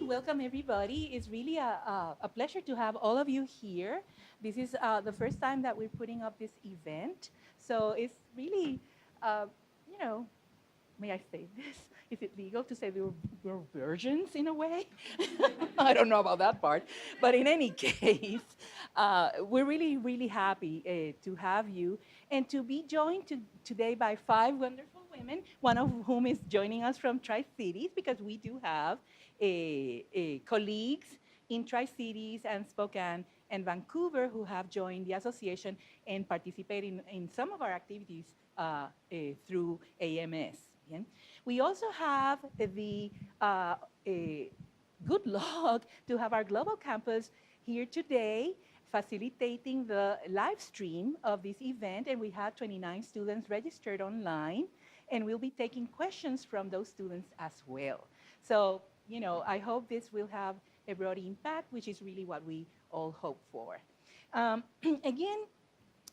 Welcome, everybody. It's really a pleasure to have all of you here. This is the first time that we're putting up this event. So it's really, uh, you know, may I say this? Is it legal to say we're virgins in a way? I don't know about that part. But in any case, we're really, really happy to have you and to be joined today by five wonderful women, one of whom is joining us from Tri-Cities because we do have colleagues in Tri-Cities and Spokane and Vancouver who have joined the association and participate in some of our activities through AMS. Yeah? We also have the good luck to have our global campus here today facilitating the live stream of this event, and we had 29 students registered online, and we'll be taking questions from those students as well. So, I hope this will have a broad impact, which is really what we all hope for. Again,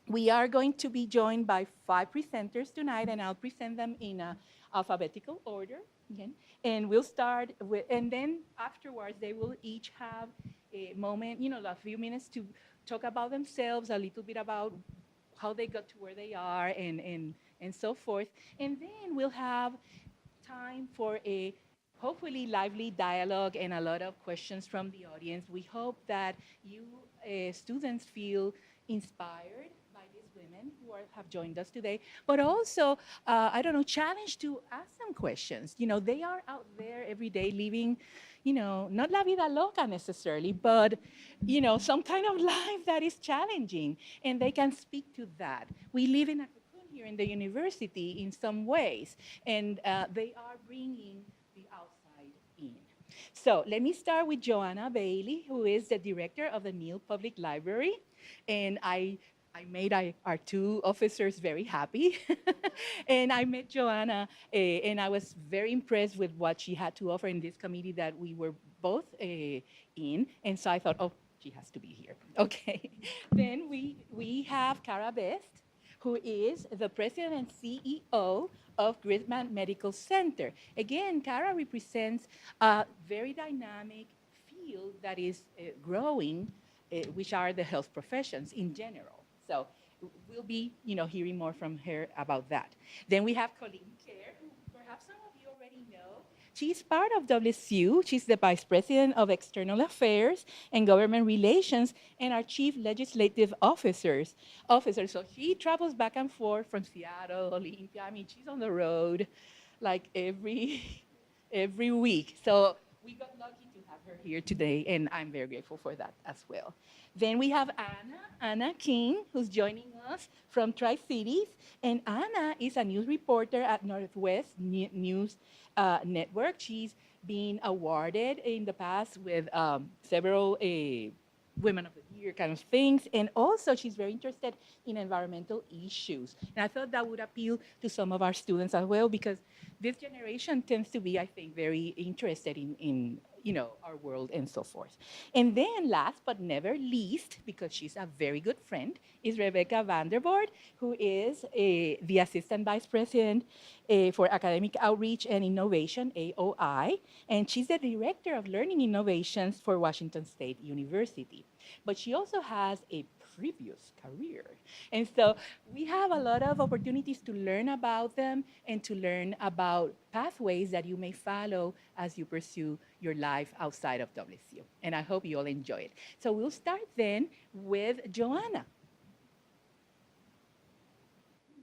we are going to be joined by five presenters tonight, and I'll present them in alphabetical order. Again. And we'll start with, and then afterwards, they will each have a moment, a few minutes to talk about themselves, a little bit about how they got to where they are, and so forth. And then we'll have time for a hopefully lively dialogue and a lot of questions from the audience. We hope that you students feel inspired by these women who have joined us today, but also, I don't know, challenged to ask them questions. They are out there every day living, not la vida loca necessarily, but, some kind of life that is challenging, and they can speak to that. We live in a cocoon here in the university in some ways, and they are bringing the outside in. So let me start with Joanna Bailey, who is the director of the Neal Public Library. And I made our two officers very happy. And I met Joanna, and I was very impressed with what she had to offer in this committee that we were both in. And so I thought, oh, she has to be here. Okay. Then we have Cara Best, who is the president and CEO of Grisman Medical Center. Again, Cara represents a very dynamic field that is growing, which are the health professions in general. So we'll be, hearing more from her about that. Then we have Colleen Kerr, who perhaps some of you already know. She's part of WSU. She's the Vice President of External Affairs and Government Relations and our Chief Legislative Officer. So she travels back and forth from Seattle, Olympia. I mean, she's on the road like every week. So we got lucky to have her here today, and I'm very grateful for that as well. Then we have Anna King, who's joining us from Tri-Cities. And Anna is a news reporter at Northwest News Network. She's been awarded in the past with several Women of the Year kind of things. And also, she's very interested in environmental issues. And I thought that would appeal to some of our students as well, because this generation tends to be, I think, very interested in our world and so forth. And then last but never least, because she's a very good friend, is Rebecca Vandervoort, who is the Assistant Vice President for Academic Outreach and Innovation, AOI, and she's the Director of Learning Innovations for Washington State University. But she also has a previous career. And so we have a lot of opportunities to learn about them and to learn about pathways that you may follow as you pursue your life outside of WSU. And I hope you all enjoy it. So we'll start then with Joanna.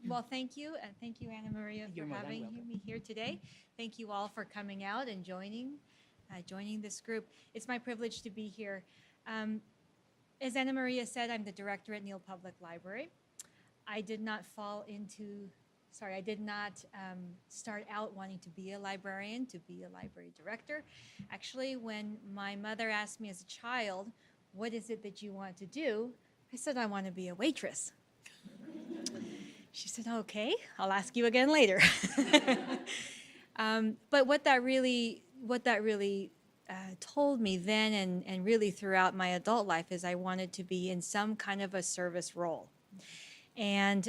Well, thank you, and thank you, Anna Maria, for having me here today. Thank you all for coming out and joining this group. It's my privilege to be here. As Anna Maria said, I'm the director at Neal Public Library. I did not start out wanting to be a librarian, to be a library director. Actually, when my mother asked me as a child, what is it that you want to do? I said, I want to be a waitress. She said, okay, I'll ask you again later. But what that really told me then and really throughout my adult life is I wanted to be in some kind of a service role. And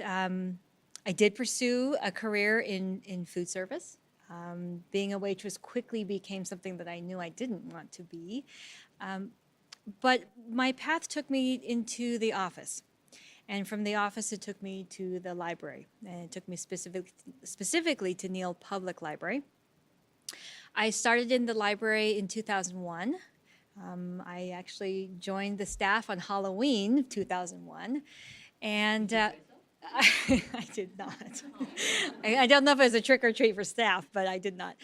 I did pursue a career in food service. Being a waitress quickly became something that I knew I didn't want to be. But my path took me into the office. And from the office, it took me to the library. And it took me specifically to Neal Public Library. I started in the library in 2001. I actually joined the staff on Halloween 2001. And I did not. I don't know if it was a trick or treat for staff, but I did not.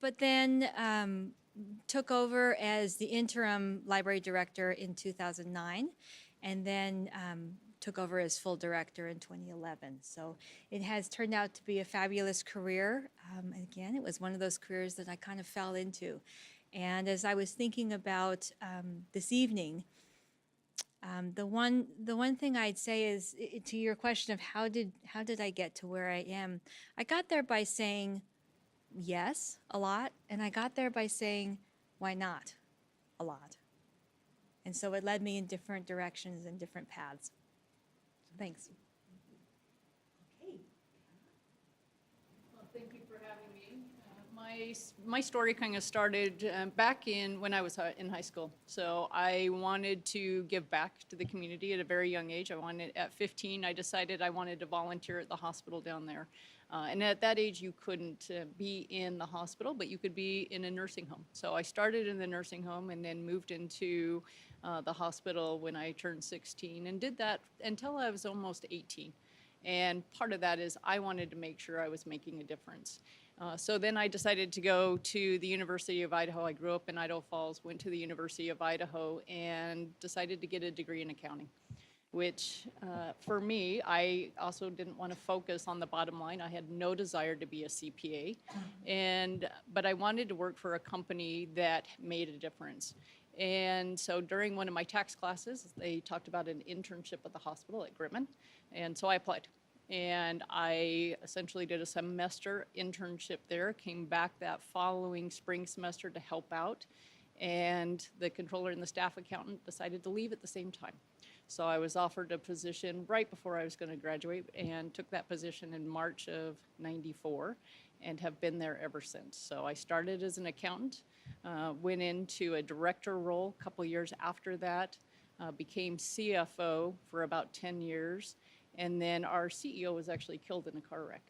But then took over as the interim library director in 2009, and then took over as full director in 2011. So it has turned out to be a fabulous career. Again, it was one of those careers that I kind of fell into. And as I was thinking about this evening, the one thing I'd say is, to your question of how did I get to where I am, I got there by saying yes a lot, and I got there by saying why not a lot. And so it led me in different directions and different paths. So thanks. Okay. Well, thank you for having me. My story kind of started back when I was in high school. So I wanted to give back to the community at a very young age. At 15, I decided I wanted to volunteer at the hospital down there. And at that age, you couldn't be in the hospital, but you could be in a nursing home. So I started in the nursing home and then moved into the hospital when I turned 16, and did that until I was almost 18. And part of that is I wanted to make sure I was making a difference. So then I decided to go to the University of Idaho. I grew up in Idaho Falls, went to the University of Idaho, and decided to get a degree in accounting, which for me, I also didn't want to focus on the bottom line. I had no desire to be a CPA, but I wanted to work for a company that made a difference. And so during one of my tax classes, they talked about an internship at the hospital at Grittman, and so I applied. And I essentially did a semester internship there, came back that following spring semester to help out, and the controller and the staff accountant decided to leave at the same time. So I was offered a position right before I was going to graduate, and took that position in March of '94, and have been there ever since. So I started as an accountant, went into a director role a couple years after that, became CFO for about 10 years, and then our CEO was actually killed in a car wreck.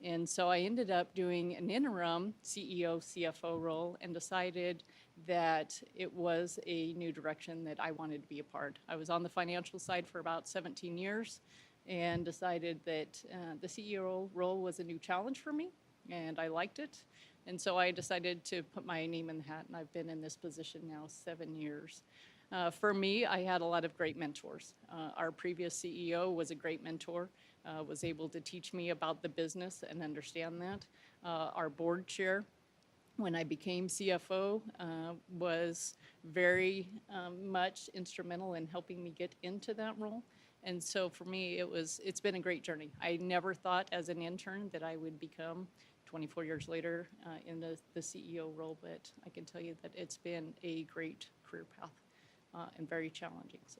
And so I ended up doing an interim CEO, CFO role, and decided that it was a new direction that I wanted to be a part. I was on the financial side for about 17 years, and decided that the CEO role was a new challenge for me, and I liked it. And so I decided to put my name in the hat, and I've been in this position now 7 years. For me, I had a lot of great mentors. Our previous CEO was a great mentor, was able to teach me about the business and understand that. Our board chair, when I became CFO, was very much instrumental in helping me get into that role. And so for me, it's been a great journey. I never thought as an intern that I would become 24 years later in the CEO role, but I can tell you that it's been a great career path and very challenging. So.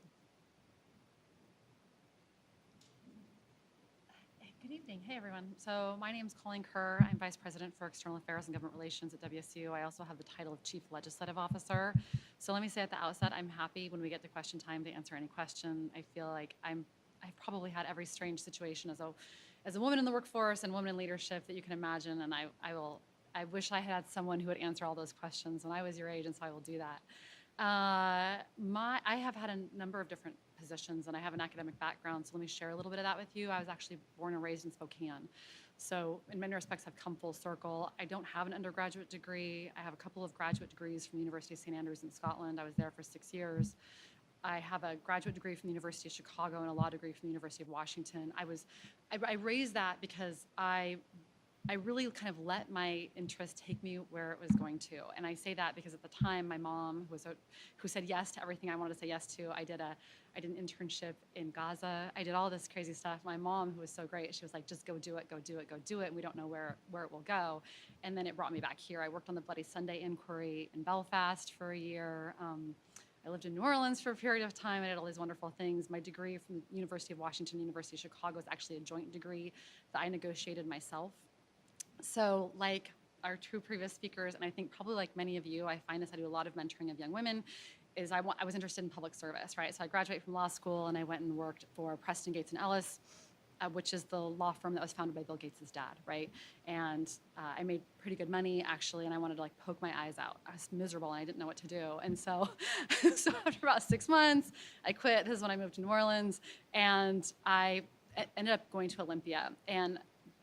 Good evening. Hey, everyone. So my name is Colleen Kerr. I'm Vice President for External Affairs and Government Relations at WSU. I also have the title of Chief Legislative Officer. So let me say at the outset, I'm happy when we get to question time to answer any question. I feel like I've probably had every strange situation as a woman in the workforce and woman in leadership that you can imagine, and I wish I had someone who would answer all those questions when I was your age, and so I will do that. I have had a number of different positions, and I have an academic background, so let me share a little bit of that with you. I was actually born and raised in Spokane. So in many respects, I've come full circle. I don't have an undergraduate degree. I have a couple of graduate degrees from the University of St. Andrews in Scotland. I was there for 6 years. I have a graduate degree from the University of Chicago and a law degree from the University of Washington. I raised that because I really kind of let my interest take me where it was going to. And I say that because at the time, my mom, who said yes to everything I wanted to say yes to, I did an internship in Gaza. I did all this crazy stuff. My mom, who was so great, she was like, just go do it, go do it, go do it. And we don't know where it will go. And then it brought me back here. I worked on the Bloody Sunday inquiry in Belfast for a year. I lived in New Orleans for a period of time. I did all these wonderful things. My degree from the University of Washington, University of Chicago is actually a joint degree that I negotiated myself. So like our two previous speakers, and I think probably like many of you, I find this, I do a lot of mentoring of young women, is I was interested in public service, right? So I graduated from law school and I went and worked for Preston, Gates, and Ellis, which is the law firm that was founded by Bill Gates' dad, right? And I made pretty good money, actually, and I wanted to like poke my eyes out. I was miserable and I didn't know what to do. And so, so after about 6 months, I quit. This is when I moved to New Orleans, and I ended up going to Olympia. And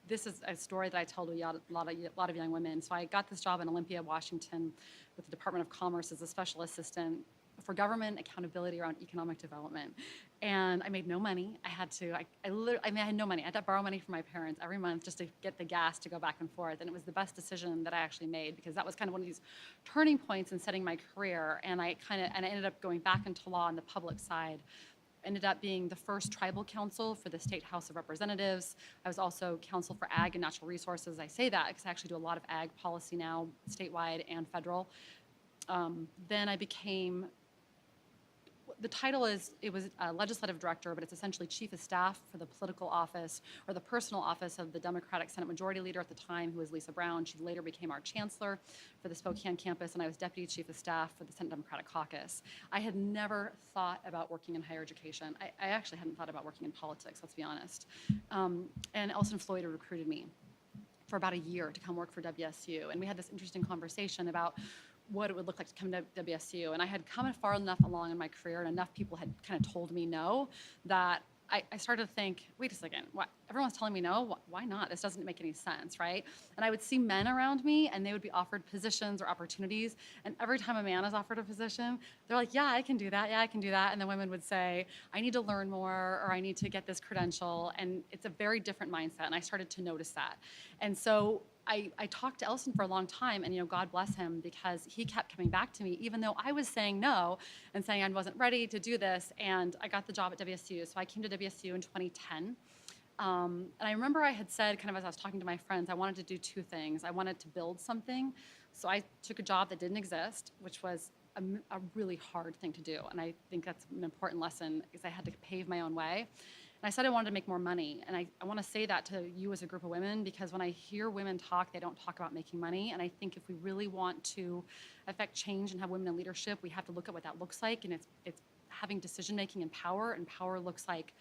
this is a story that I tell to a lot of young women. So I got this job in Olympia, Washington, with the Department of Commerce as a special assistant for government accountability around economic development. And I made no money. I had no money. I had to borrow money from my parents every month just to get the gas to go back and forth. And it was the best decision that I actually made, because that was kind of one of these turning points in setting my career. And I ended up going back into law on the public side. Ended up being the first tribal counsel for the State House of Representatives. I was also counsel for ag and natural resources. I say that because I actually do a lot of ag policy now, statewide and federal. Then I became, the title is, it was a legislative director, but it's essentially chief of staff for the political office or the personal office of the Democratic Senate Majority Leader at the time, who was Lisa Brown. She later became our chancellor for the Spokane campus, and I was deputy chief of staff for the Senate Democratic Caucus. I had never thought about working in higher education. I actually hadn't thought about working in politics, let's be honest. And Elson Floyd had recruited me for about a year to come work for WSU, and we had this interesting conversation about what it would look like to come to WSU. And I had come far enough along in my career, and enough people had kind of told me no, that I started to think, wait a second, what? Everyone's telling me no, why not? This doesn't make any sense, right? And I would see men around me, and they would be offered positions or opportunities, and every time a man is offered a position, they're like, yeah, I can do that, yeah, I can do that, and the women would say, I need to learn more, or I need to get this credential, and it's a very different mindset, and I started to notice that. And so I talked to Elson for a long time, and God bless him, because he kept coming back to me, even though I was saying no and saying I wasn't ready to do this. And I got the job at WSU. So I came to WSU in 2010. And I remember I had said, kind of as I was talking to my friends, I wanted to do two things. I wanted to build something. So I took a job that didn't exist, which was a really hard thing to do. And I think that's an important lesson, because I had to pave my own way. And I said I wanted to make more money. And I want to say that to you as a group of women, because when I hear women talk, they don't talk about making money. And I think if we really want to affect change and have women in leadership, we have to look at what that looks like. And it's having decision-making and power looks like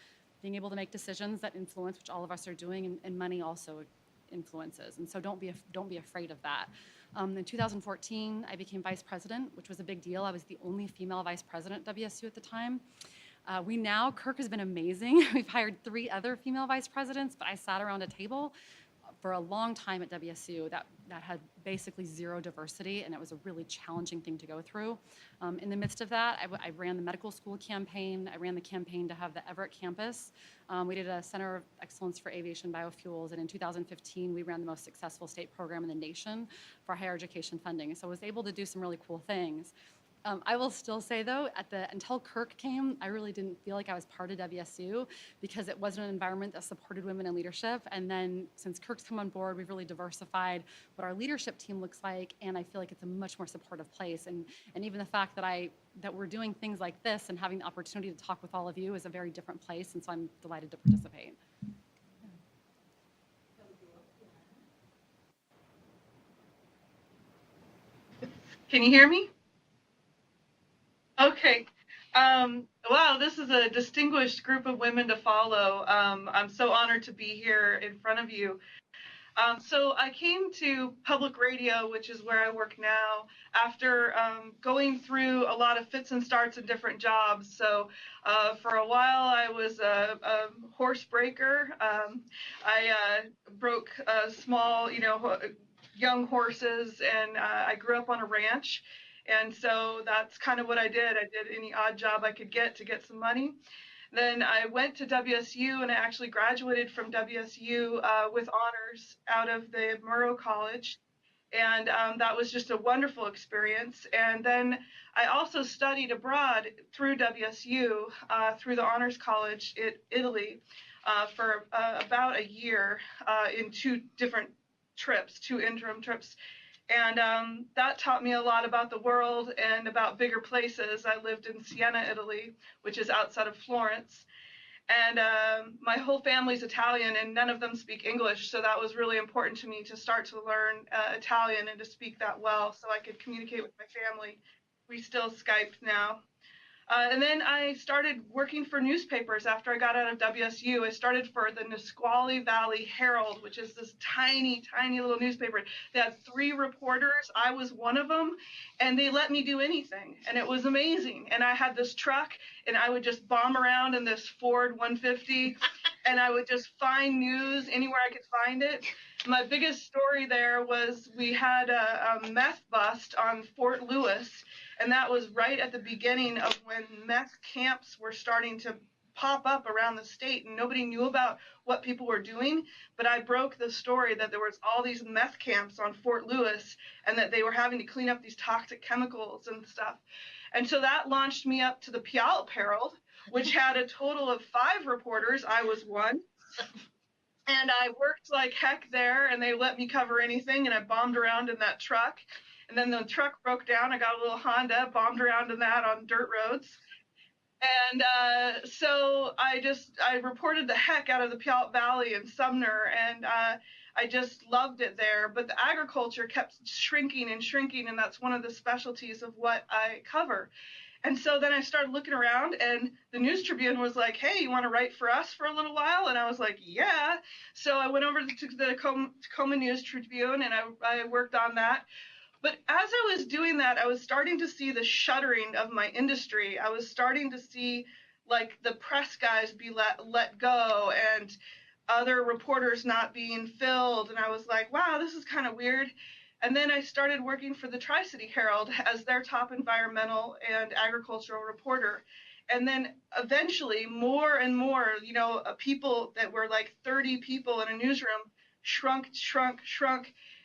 being able to make decisions that influence, which all of us are doing, and money also influences. And so don't be afraid of that. In 2014, I became vice president, which was a big deal. I was the only female vice president at WSU at the time. Kirk has been amazing. We've hired 3 other female vice presidents, but I sat around a table for a long time at WSU that had basically zero diversity, and it was a really challenging thing to go through. In the midst of that, I ran the medical school campaign. I ran the campaign to have the Everett campus. We did a Center of Excellence for Aviation Biofuels, and in 2015, we ran the most successful state program in the nation for higher education funding. So I was able to do some really cool things. I will still say, though, until Kirk came, I really didn't feel like I was part of WSU, because it wasn't an environment that supported women in leadership. And then since Kirk's come on board, we've really diversified what our leadership team looks like, and I feel like it's a much more supportive place. And even the fact that we're doing things like this and having the opportunity to talk with all of you is a very different place, and so I'm delighted to participate. Can you hear me? Okay. Wow, this is a distinguished group of women to follow. I'm so honored to be here in front of you. So I came to public radio, which is where I work now, after going through a lot of fits and starts and different jobs. So for a while, I was a horse breaker. I broke small, young horses, and I grew up on a ranch. And so that's kind of what I did. I did any odd job I could get to get some money. Then I went to WSU, and I actually graduated from WSU with honors out of the Murrow College. And that was just a wonderful experience. And then I also studied abroad through WSU, through the Honors College in Italy, for about a year in 2 different trips, 2 interim trips. And that taught me a lot about the world and about bigger places. I lived in Siena, Italy, which is outside of Florence. And my whole family's Italian, and none of them speak English, so that was really important to me to start to learn Italian and to speak that well so I could communicate with my family. We still Skype now. And then I started working for newspapers after I got out of WSU. I started for the Nisqually Valley Herald, which is this tiny, tiny little newspaper. They had 3 reporters. I was one of them, and they let me do anything, and it was amazing. And I had this truck, and I would just bomb around in this Ford 150, and I would just find news anywhere I could find it. My biggest story there was we had a meth bust on Fort Lewis, and that was right at the beginning of when meth camps were starting to pop up around the state, and nobody knew about what people were doing. But I broke the story that there was all these meth camps on Fort Lewis, and that they were having to clean up these toxic chemicals and stuff. And so that launched me up to the Puyallup Herald, which had a total of 5 reporters. I was one. And I worked like heck there, and they let me cover anything, and I bombed around in that truck. And then the truck broke down. I got a little Honda, bombed around in that on dirt roads. And so I reported the heck out of the Puyallup Valley and Sumner, and I just loved it there. But the agriculture kept shrinking and shrinking, and that's one of the specialties of what I cover. And so then I started looking around, and the News Tribune was like, hey, you want to write for us for a little while? And I was like, yeah. So I went over to the Tacoma News Tribune, and I worked on that. But as I was doing that, I was starting to see the shuttering of my industry. I was starting to see like the press guys be let go, and other reporters not being filled. And I was like, wow, this is kind of weird. And then I started working for the Tri-City Herald as their top environmental and agricultural reporter. And then eventually more and more, people that were like 30 people in a newsroom shrunk.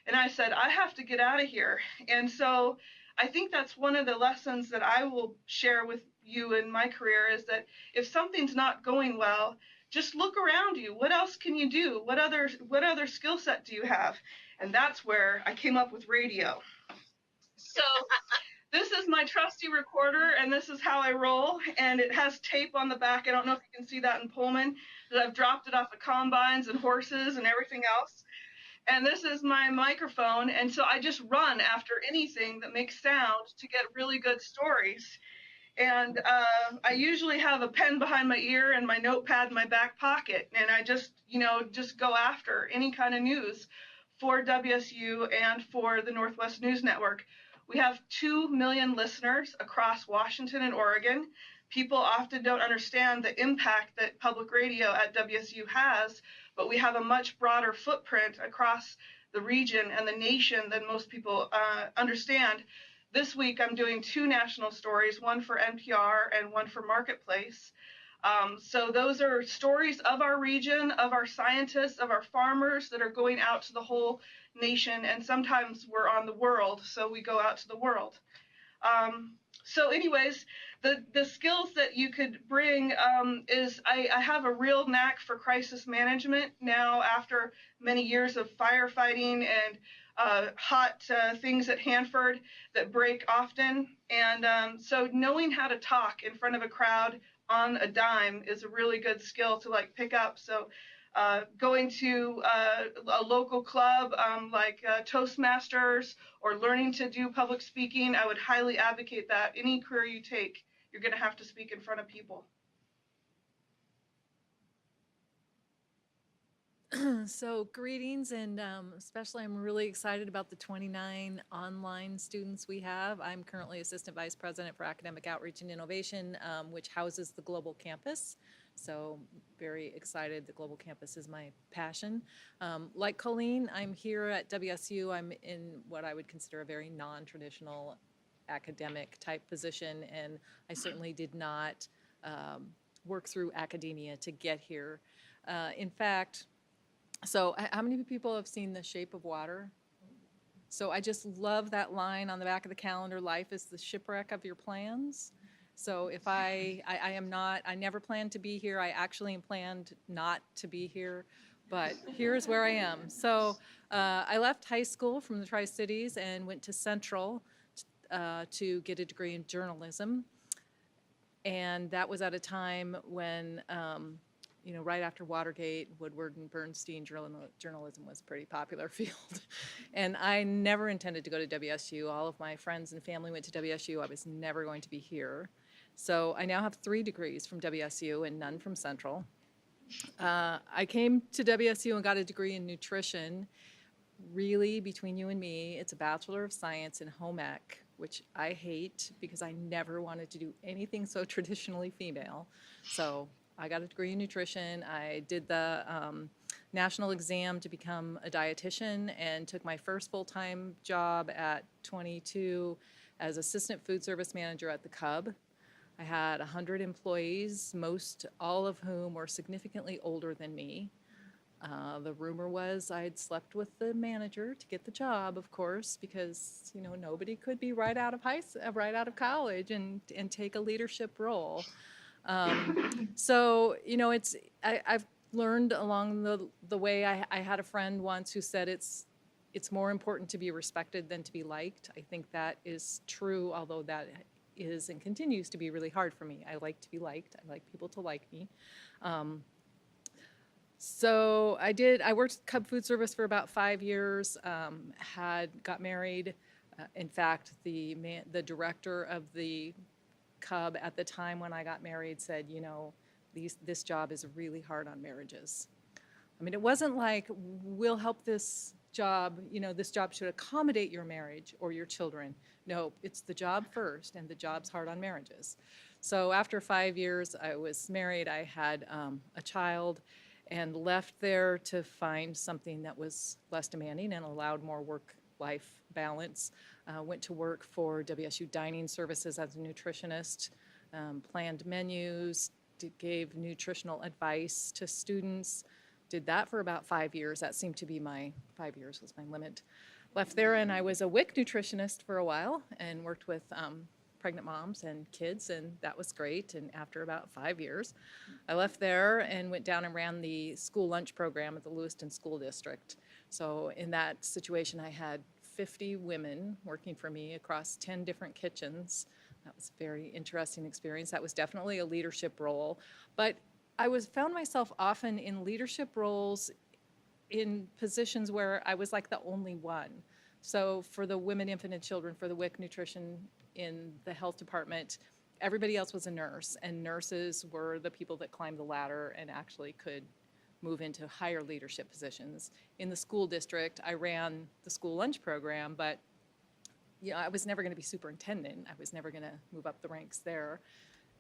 And I said, I have to get out of here. And so I think that's one of the lessons that I will share with you in my career, is that if something's not going well, just look around you. What else can you do? What other skill set do you have? And that's where I came up with radio. So this is my trusty recorder, and this is how I roll. And it has tape on the back. I don't know if you can see that in Pullman, that I've dropped it off of combines and horses and everything else. And this is my microphone. And so I just run after anything that makes sound to get really good stories. And I usually have a pen behind my ear and my notepad in my back pocket. And I just go after any kind of news for WSU and for the Northwest News Network. We have 2 million listeners across Washington and Oregon. People often don't understand the impact that public radio at WSU has, but we have a much broader footprint across the region and the nation than most people understand. This week, I'm doing 2 national stories, one for NPR and one for Marketplace. So those are stories of our region, of our scientists, of our farmers that are going out to the whole nation, and sometimes we're on the world, so we go out to the world. So anyways, the skills that you could bring is I have a real knack for crisis management now after many years of firefighting and hot things at Hanford that break often. And so knowing how to talk in front of a crowd on a dime is a really good skill to like pick up. So going to a local club like Toastmasters or learning to do public speaking, I would highly advocate that. Any career you take, you're going to have to speak in front of people. So greetings, and especially I'm really excited about the 29 online students we have. I'm currently Assistant Vice President for Academic Outreach and Innovation, which houses the Global Campus. So very excited. The Global Campus is my passion. Like Colleen, I'm here at WSU. I'm in what I would consider a very non-traditional academic type position, and I certainly did not work through academia to get here. In fact, so how many people have seen The Shape of Water? So I just love that line on the back of the calendar, life is the shipwreck of your plans. So if I never planned to be here. I actually planned not to be here, but here's where I am. So I left high school from the Tri-Cities and went to Central to get a degree in journalism. And that was at a time when right after Watergate, Woodward and Bernstein journalism was a pretty popular field. And I never intended to go to WSU. All of my friends and family went to WSU. I was never going to be here. So I now have 3 degrees from WSU and none from Central. I came to WSU and got a degree in nutrition. Really, between you and me, it's a Bachelor of Science in Home Ec, which I hate because I never wanted to do anything so traditionally female. So I got a degree in nutrition. I did the national exam to become a dietitian and took my first full-time job at 22 as assistant food service manager at the Cub. I had 100 employees, all of whom were significantly older than me. The rumor was I'd slept with the manager to get the job, of course, because nobody could be right out of college and take a leadership role. So I've learned along the way. I had a friend once who said it's more important to be respected than to be liked. I think that is true, although that is and continues to be really hard for me. I like to be liked. I like people to like me. So I worked Cub Food Service for about 5 years, got married. In fact, the director of the Cub at the time when I got married said, this job is really hard on marriages. I mean, it wasn't like, we'll help this job, this job should accommodate your marriage or your children. No, it's the job first, and the job's hard on marriages. So after 5 years, I was married. I had a child and left there to find something that was less demanding and allowed more work-life balance. Went to work for WSU Dining Services as a nutritionist, planned menus, gave nutritional advice to students. Did that for about 5 years. That seemed to be 5 years was my limit. Left there, and I was a WIC nutritionist for a while and worked with pregnant moms and kids, and that was great. And after about 5 years, I left there and went down and ran the school lunch program at the Lewiston School District. So in that situation, I had 50 women working for me across 10 different kitchens. That was a very interesting experience. That was definitely a leadership role. But I found myself often in leadership roles in positions where I was like the only one. So for the women, infant, and children, for the WIC nutrition in the health department, everybody else was a nurse, and nurses were the people that climbed the ladder and actually could move into higher leadership positions. In the school district, I ran the school lunch program, but I was never going to be superintendent. I was never going to move up the ranks there.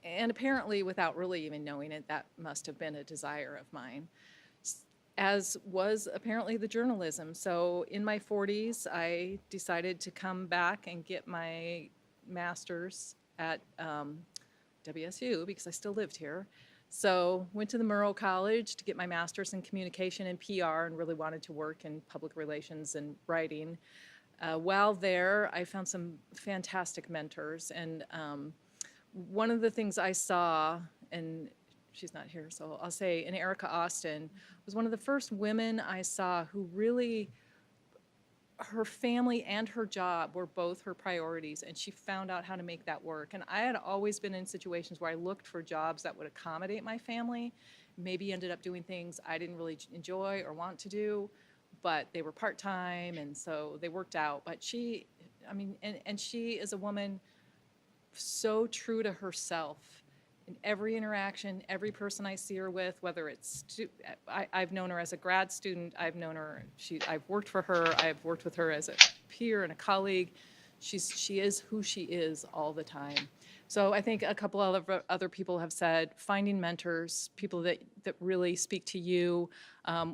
And apparently, without really even knowing it, that must have been a desire of mine, as was apparently the journalism. So in my 40s, I decided to come back and get my master's at WSU because I still lived here. So went to the Murrow College to get my master's in communication and PR, and really wanted to work in public relations and writing. While there, I found some fantastic mentors, and one of the things I saw, and she's not here, so I'll say, in Erica Austin, was one of the first women I saw who really, her family and her job were both her priorities, and she found out how to make that work. And I had always been in situations where I looked for jobs that would accommodate my family, maybe ended up doing things I didn't really enjoy or want to do, but they were part-time, and so they worked out. But she, and she is a woman so true to herself in every interaction, every person I see her with, whether it's, I've known her as a grad student, I've worked for her, I've worked with her as a peer and a colleague. She is who she is all the time. So I think a couple of other people have said, finding mentors, people that really speak to you.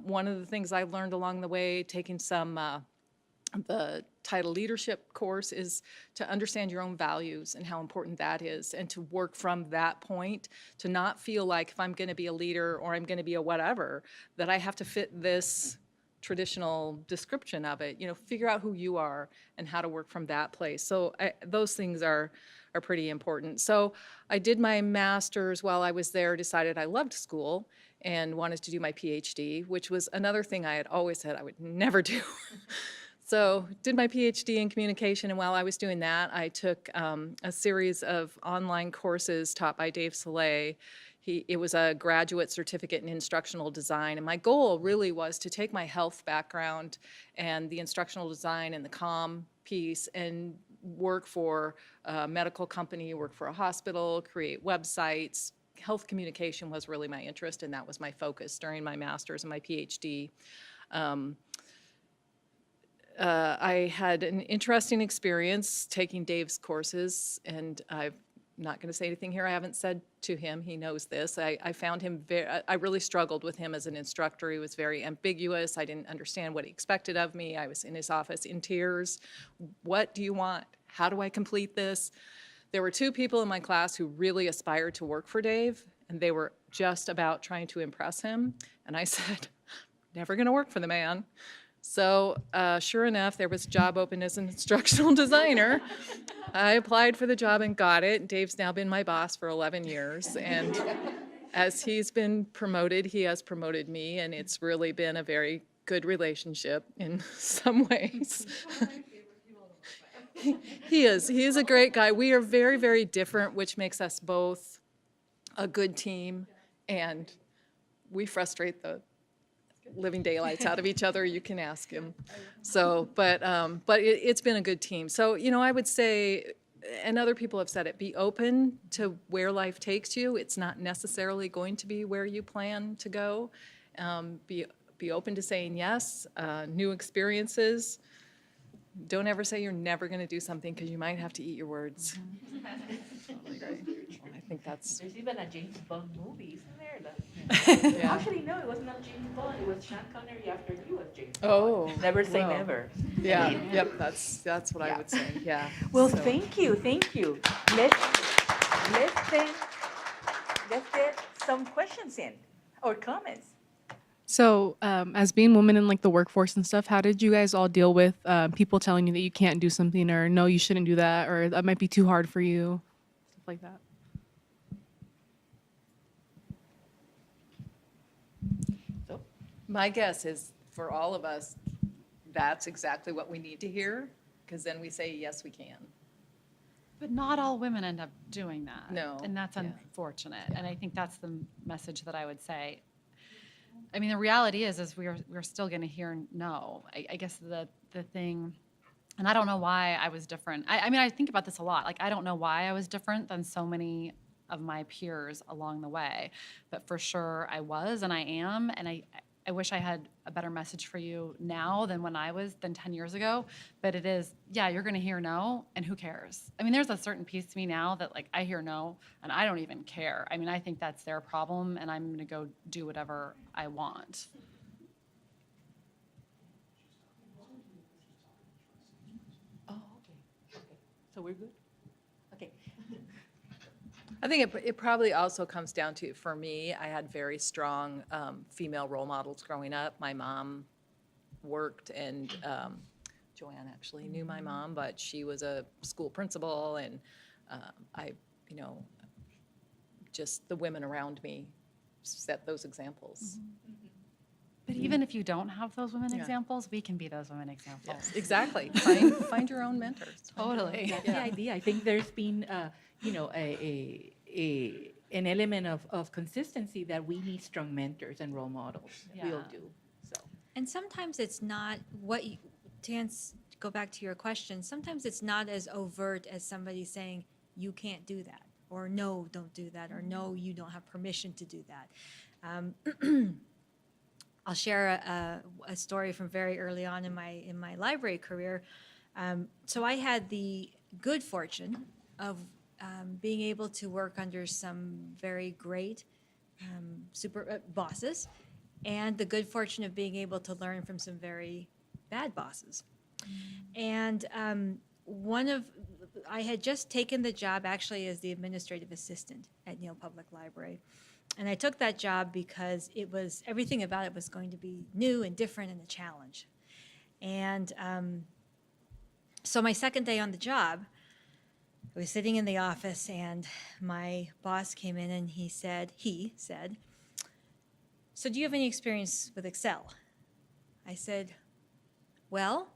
One of the things I learned along the way, taking the title leadership course, is to understand your own values and how important that is, and to work from that point, to not feel like if I'm going to be a leader or I'm going to be a whatever, that I have to fit this traditional description of it. Figure out who you are and how to work from that place. So those things are pretty important. So I did my master's while I was there, decided I loved school and wanted to do my PhD, which was another thing I had always said I would never do. So did my PhD in communication, and while I was doing that, I took a series of online courses taught by Dave Soleil. It was a graduate certificate in instructional design, and my goal really was to take my health background and the instructional design and the comm piece and work for a medical company, work for a hospital, create websites. Health communication was really my interest, and that was my focus during my master's and my PhD. I had an interesting experience taking Dave's courses, and I'm not going to say anything here I haven't said to him. He knows this. I found him I really struggled with him as an instructor. He was very ambiguous. I didn't understand what he expected of me. I was in his office in tears. What do you want? How do I complete this? There were 2 people in my class who really aspired to work for Dave, and they were just about trying to impress him. And I said, never going to work for the man. So sure enough, there was a job open as an instructional designer. I applied for the job and got it. Dave's now been my boss for 11 years. And as he's been promoted, he has promoted me. And it's really been a very good relationship in some ways. He is. He is a great guy. We are very, very different, which makes us both a good team. And we frustrate the living daylights out of each other. You can ask him. So, but it's been a good team. So, you know, I would say, and other people have said it, be open to where life takes you. It's not necessarily going to be where you plan to go. Be open to saying yes, new experiences. Don't ever say you're never going to do something, because you might have to eat your words. Totally right. Well, I think that's... There's even a James Bond movie, isn't there? Yeah. Actually, no, it was not James Bond. It was Sean Connery after he was James Bond. Oh. Never say well. never. Yeah, yep, that's what I Yeah. would say, yeah. Well, So- thank you. Let's get some questions in or comments. So, as being women in like the workforce and stuff, how did you guys all deal with people telling you that you can't do something, or no, you shouldn't do that, or that might be too hard for you, stuff like that? My guess is, for all of us, that's exactly what we need to hear, because then we say, yes, we can. But not all women end up doing that. No, And that's yeah. unfortunate. And I think that's the message that I would say. I mean, the reality is we're still going to hear no. I guess the thing, and I don't know why I was different. I mean, I think about this a lot. Like, I don't know why I was different than so many of my peers along the way. But for sure, I was and I am. And I wish I had a better message for you now than 10 years ago. But it is, yeah, you're going to hear no, and who cares? I mean, there's a certain piece to me now that, like, I hear no, and I don't even care. I mean, I think that's their problem, and I'm going to go do whatever I want. Oh, okay. So we're good? Okay. I think it probably also comes down to, for me, I had very strong female role models growing up. My mom worked, and Joanne actually knew my mom, but she was a school principal, and just the women around me set those examples. But even if you don't have those women Yeah. examples, we can be those women examples. Yes, exactly. Find your own mentors. Totally. That's the idea. I think there's been, an element of consistency that we need strong mentors and role models. We all Yeah. do. So And sometimes it's not what you, go back to your question, sometimes it's not as overt as somebody saying, you can't do that, or no, don't do that, or no, you don't have permission to do that. I'll share a story from very early on in my library career. So I had the good fortune of being able to work under some very great super bosses, and the good fortune of being able to learn from some very bad bosses. And I had just taken the job actually as the administrative assistant at Yale Public Library. And I took that job because everything about it was going to be new and different and a challenge. And so my second day on the job, I was sitting in the office, and my boss came in and he said, so do you have any experience with Excel? I said, well,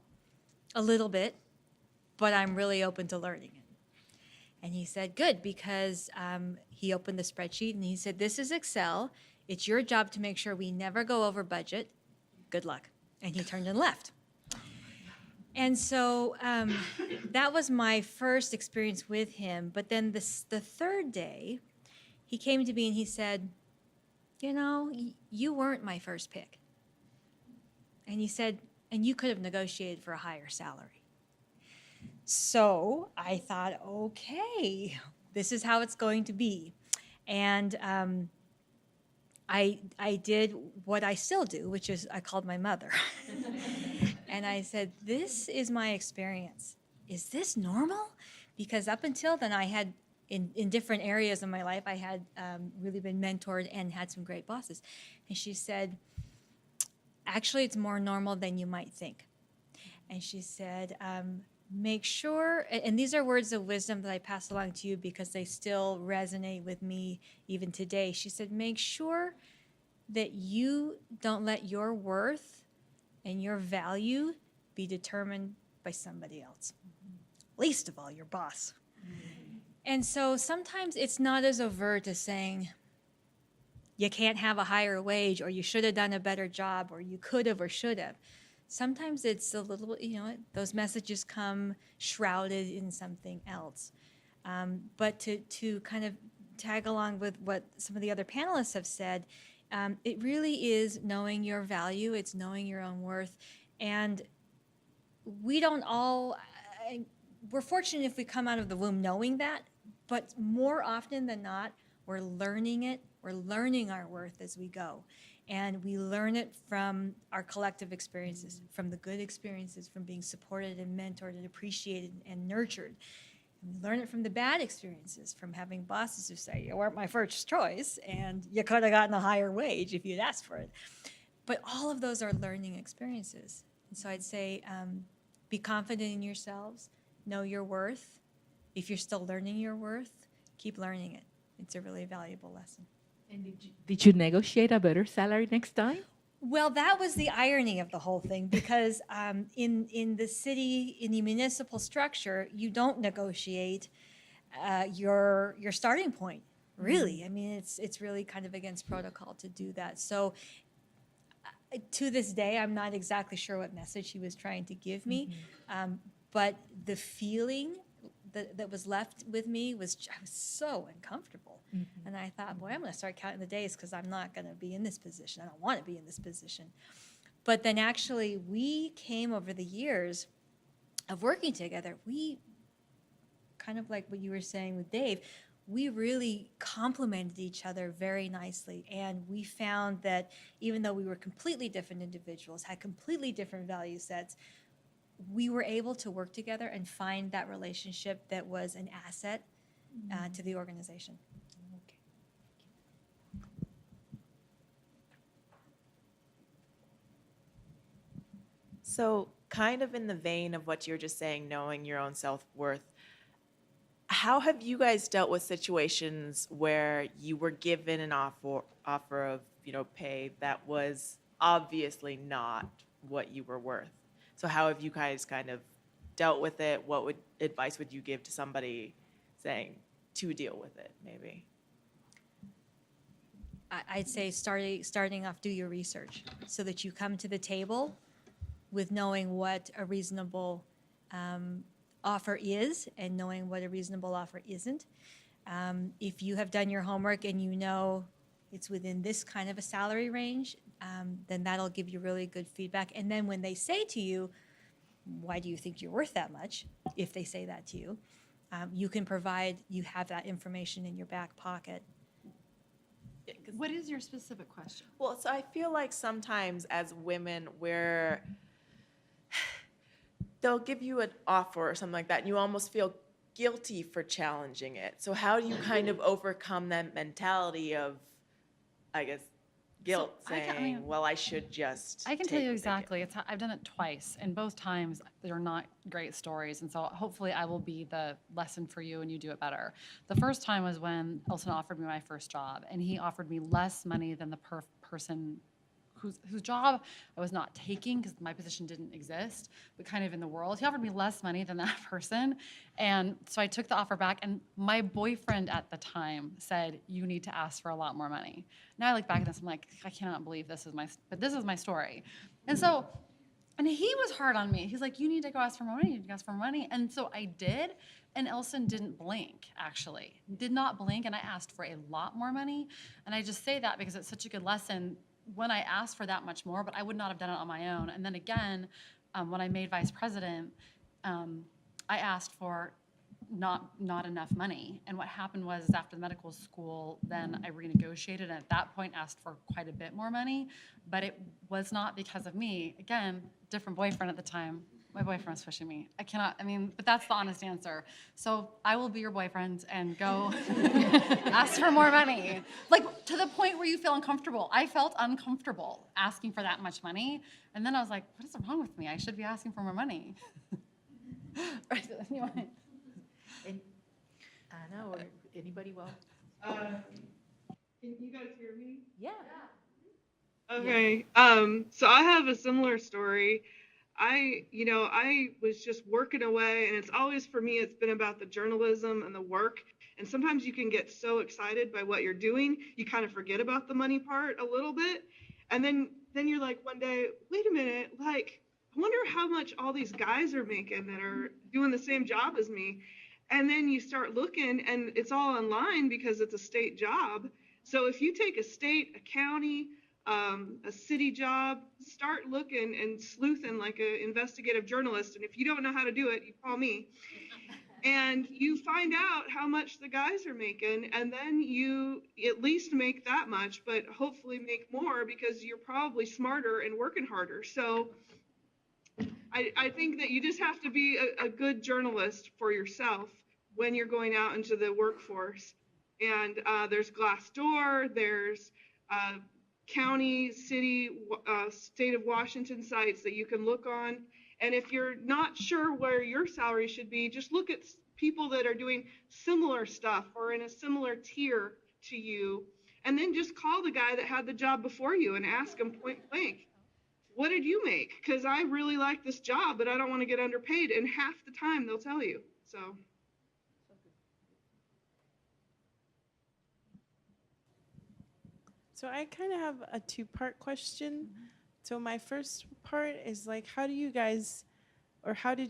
a little bit, but I'm really open to learning it. And he said, good, because he opened the spreadsheet and he said, this is Excel. It's your job to make sure we never go over budget. Good luck. And he turned and left. And so that was my first experience with him. But then the third day, he came to me and he said, you know, you weren't my first pick. And he said, and you could have negotiated for a higher salary. So I thought, okay, this is how it's going to be. And I did what I still do, which is I called my mother. And I said, this is my experience. Is this normal? Because up until then, I had, in different areas of my life, I had really been mentored and had some great bosses. And she said, actually, it's more normal than you might think. And she said, make sure, and these are words of wisdom that I pass along to you because they still resonate with me even today. She said, make sure that you don't let your worth and your value be determined by somebody else, least of all your boss. And so sometimes it's not as overt as saying, you can't have a higher wage, or you should have done a better job, or you could have or should have. Sometimes it's a little, you know, those messages come shrouded in something else. But to kind of tag along with what some of the other panelists have said, it really is knowing your value. It's knowing your own worth. And we don't all, we're fortunate if we come out of the womb knowing that, but more often than not, we're learning it. We're learning our worth as we go. And we learn it from our collective experiences, from the good experiences, from being supported and mentored and appreciated and nurtured. And we learn it from the bad experiences, from having bosses who say, you weren't my first choice, and you could have gotten a higher wage if you'd asked for it. But all of those are learning experiences. And so I'd say be confident in yourselves, know your worth. If you're still learning your worth, keep learning it. It's a really valuable lesson. And did you negotiate a better salary next time? Well, that was the irony of the whole thing, because in the city, in the municipal structure, you don't negotiate your starting point, really. I mean, it's really kind of against protocol to do that. So to this day, I'm not exactly sure what message he was trying to give me, but the feeling that was left with me was, I was so uncomfortable. And I thought, boy, I'm going to start counting the days because I'm not going to be in this position. I don't want to be in this position. But then actually we came over the years of working together. We kind of like what you were saying with Dave, we really complemented each other very nicely. And we found that even though we were completely different individuals, had completely different value sets, we were able to work together and find that relationship that was an asset to the organization. So kind of in the vein of what you're just saying, knowing your own self-worth, how have you guys dealt with situations where you were given an offer of, pay that was obviously not what you were worth? So how have you guys kind of dealt with it? What advice would you give to somebody saying to deal with it, maybe? I'd say starting off, do your research so that you come to the table with knowing what a reasonable offer is and knowing what a reasonable offer isn't. If you have done your homework and you know it's within this kind of a salary range, then that'll give you really good feedback. And then when they say to you, why do you think you're worth that much? If they say that to you, you can provide, you have that information in your back pocket. What is your specific question? Well, so I feel like sometimes as women, they'll give you an offer or something like that, and you almost feel guilty for challenging it. So how do you kind of overcome that mentality of, I guess, guilt, saying, well, I should just I can tell take you what they give exactly. I've done it twice, and both times they're not great stories. And so hopefully I will be the lesson for you and you do it better. The first time was when Elson offered me my first job, and he offered me less money than the person whose job I was not taking because my position didn't exist, but kind of in the world. He offered me less money than that person. And so I took the offer back, and my boyfriend at the time said, you need to ask for a lot more money. Now I look back at this, I'm like, I cannot believe this is my story. And so, and he was hard on me. He's like, you need to go ask for more money, you need to ask for more money. And so I did, and Elson didn't blink, actually. Did not blink, and I asked for a lot more money. And I just say that because it's such a good lesson when I asked for that much more, but I would not have done it on my own. And then again, when I made vice president, I asked for not enough money. And what happened was after the medical school, then I renegotiated, and at that point asked for quite a bit more money, but it was not because of me. Again, different boyfriend at the time. My boyfriend was pushing me. But that's the honest answer. So I will be your boyfriend and go ask for more money. Like, to the point where you feel uncomfortable. I felt uncomfortable asking for that much money. And then I was like, what is wrong with me? I should be asking for more money. Anyway. Anna or anybody well? Can you guys hear me? Yeah. Okay. So I have a similar story. I was just working away, and it's always, for me, it's been about the journalism and the work. And sometimes you can get so excited by what you're doing, you kind of forget about the money part a little bit. And then you're like, one day, wait a minute, like, I wonder how much all these guys are making that are doing the same job as me. And then you start looking, and it's all online because it's a state job. So if you take a state, a county, a city job, start looking and sleuthing like an investigative journalist. And if you don't know how to do it, you call me. And you find out how much the guys are making, and then you at least make that much, but hopefully make more because you're probably smarter and working harder. So I think that you just have to be a good journalist for yourself when you're going out into the workforce. And there's Glassdoor, there's county, city, state of Washington sites that you can look on. And if you're not sure where your salary should be, just look at people that are doing similar stuff or in a similar tier to you. And then just call the guy that had the job before you and ask him point blank, what did you make? Because I really like this job, but I don't want to get underpaid. And half the time they'll tell you. So I kind of have a two-part question. So my first part is like, how did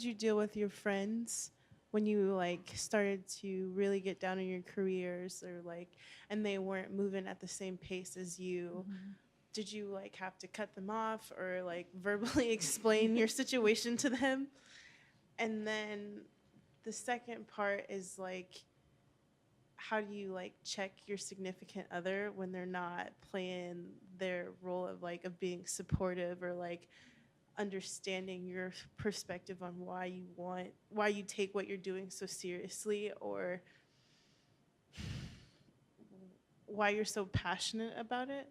you deal with your friends when you started to really get down in your careers, or and they weren't moving at the same pace as you? Mm-hmm. Did you have to cut them off or verbally explain your situation to them? And then the second part is how do you check your significant other when they're not playing their role of being supportive or understanding your perspective on why you take what you're doing so seriously, or why you're so passionate about it?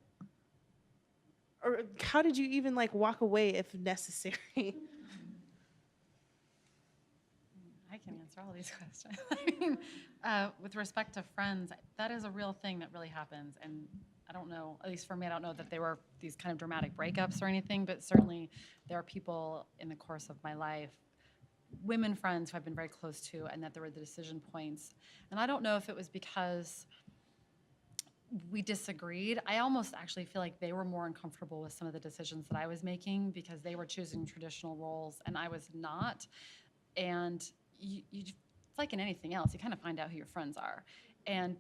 Or how did you even walk away if necessary? I can answer all these questions. With respect to friends, that is a real thing that really happens. And I don't know, at least for me, I don't know that they were these kind of dramatic breakups or anything, but certainly there are people in the course of my life, women friends who I've been very close to, and that there were the decision points. And I don't know if it was because we disagreed. I almost actually feel like they were more uncomfortable with some of the decisions that I was making because they were choosing traditional roles and I was not. And it's like in anything else, you kind of find out who your friends are. And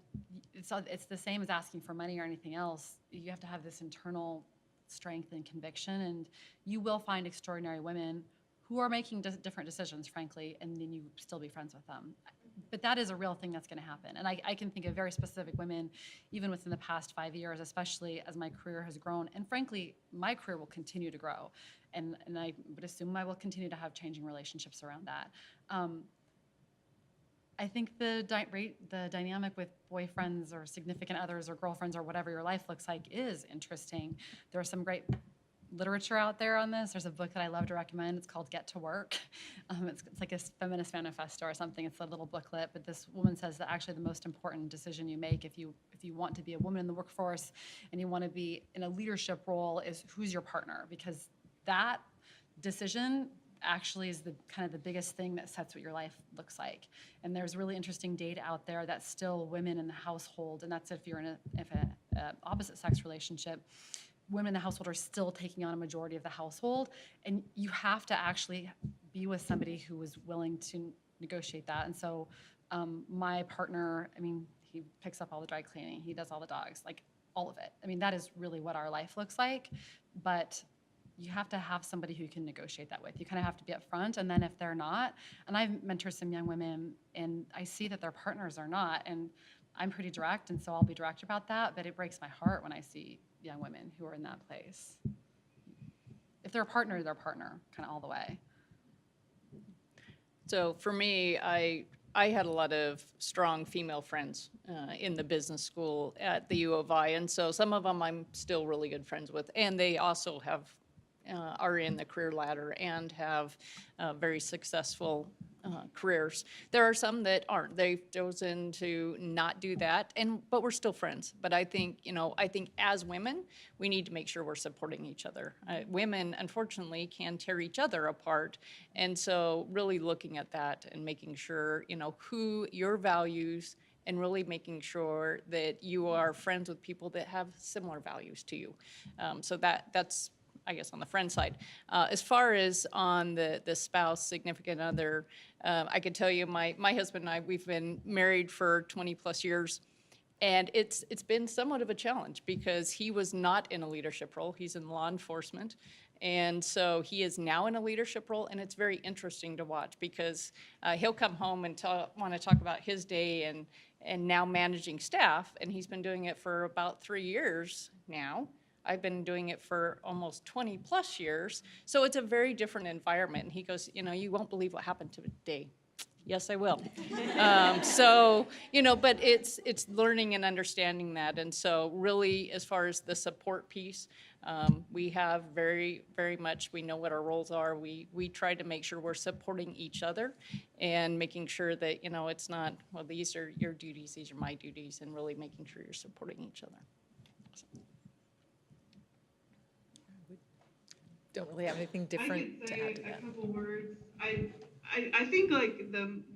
it's the same as asking for money or anything else. You have to have this internal strength and conviction, and you will find extraordinary women who are making different decisions, frankly, and then you still be friends with them. But that is a real thing that's going to happen. And I can think of very specific women, even within the past 5 years, especially as my career has grown. And frankly, my career will continue to grow. And I would assume I will continue to have changing relationships around that. I think the dynamic with boyfriends or significant others or girlfriends or whatever your life looks like is interesting. There are some great literature out there on this. There's a book that I love to recommend. It's called Get to Work. It's like a feminist manifesto or something. It's a little booklet, but this woman says that actually the most important decision you make if you want to be a woman in the workforce and you want to be in a leadership role is who's your partner, because that decision actually is the kind of the biggest thing that sets what your life looks like. And there's really interesting data out there that still women in the household, and that's if you're in a opposite sex relationship, women in the household are still taking on a majority of the household, and you have to actually be with somebody who is willing to negotiate that. And so my partner, I mean, he picks up all the dry cleaning, he does all the dogs, like all of it. I mean, that is really what our life looks like, but you have to have somebody who you can negotiate that with. You kind of have to be upfront, and then if they're not, and I've mentored some young women, and I see that their partners are not, and I'm pretty direct, and so I'll be direct about that, but it breaks my heart when I see young women who are in that place. If they're a partner, they're a partner, kind of all the way. So for me, I had a lot of strong female friends in the business school at the U of I, and so some of them I'm still really good friends with, and they also are in the career ladder and have very successful careers. There are some that aren't. They've chosen to not do that, but we're still friends. But I think as women, we need to make sure we're supporting each other. Women, unfortunately, can tear each other apart, and so really looking at that and making sure who your values, and really making sure that you are friends with people that have similar values to you. So that's, I guess, on the friend side. As far as on the spouse, significant other, I could tell you my husband and I, we've been married for 20 plus years, and it's been somewhat of a challenge because he was not in a leadership role. He's in law enforcement, and so he is now in a leadership role, and it's very interesting to watch because he'll come home and want to talk about his day and now managing staff, and he's been doing it for about 3 years now. I've been doing it for almost 20 plus years. So it's a very different environment. And he goes, you won't believe what happened today. Yes, I will. But it's learning and understanding that. And so really, as far as the support piece, we have very, very much, we know what our roles are. We try to make sure we're supporting each other and making sure that, it's not, well, these are your duties, these are my duties, and really making sure you're supporting each other. Don't really have anything different to add to that. I could say a couple words. I think like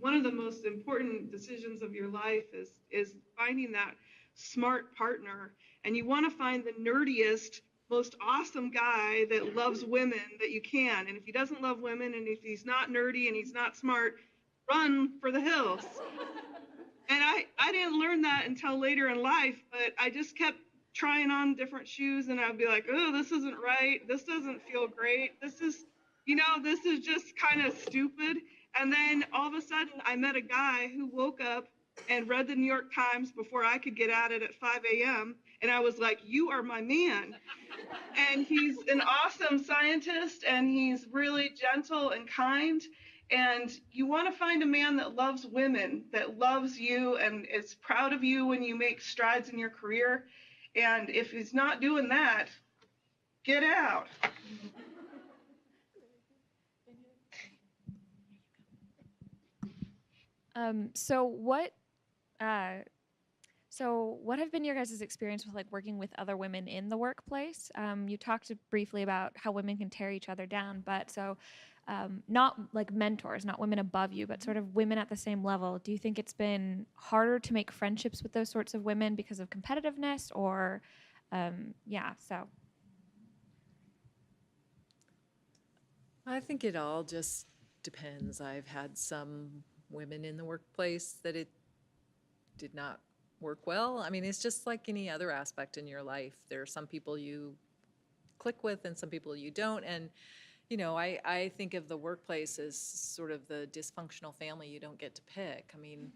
one of the most important decisions of your life is finding that smart partner, and you want to find the nerdiest, most awesome guy that loves women that you can. And if he doesn't love women, and if he's not nerdy and he's not smart, run for the hills. And I didn't learn that until later in life, but I just kept trying on different shoes, and I'd be like, oh, this isn't right. This doesn't feel great. This is just kind of stupid. And then all of a sudden I met a guy who woke up and read the New York Times before I could get at it at 5 a.m. And I was like, you are my man. And he's an awesome scientist, and he's really gentle and kind. And you want to find a man that loves women, that loves you and is proud of you when you make strides in your career. And if he's not doing that, get out. So what have been your guys' experience with like working with other women in the workplace? You talked briefly about how women can tear each other down, but not like mentors, not women above you, but sort of women at the same level. Do you think it's been harder to make friendships with those sorts of women because of competitiveness, or so? I think it all just depends. I've had some women in the workplace that it did not work well. I mean, it's just like any other aspect in your life. There are some people you click with and some people you don't. And, I think of the workplace as sort of the dysfunctional family you don't get to pick. I mean,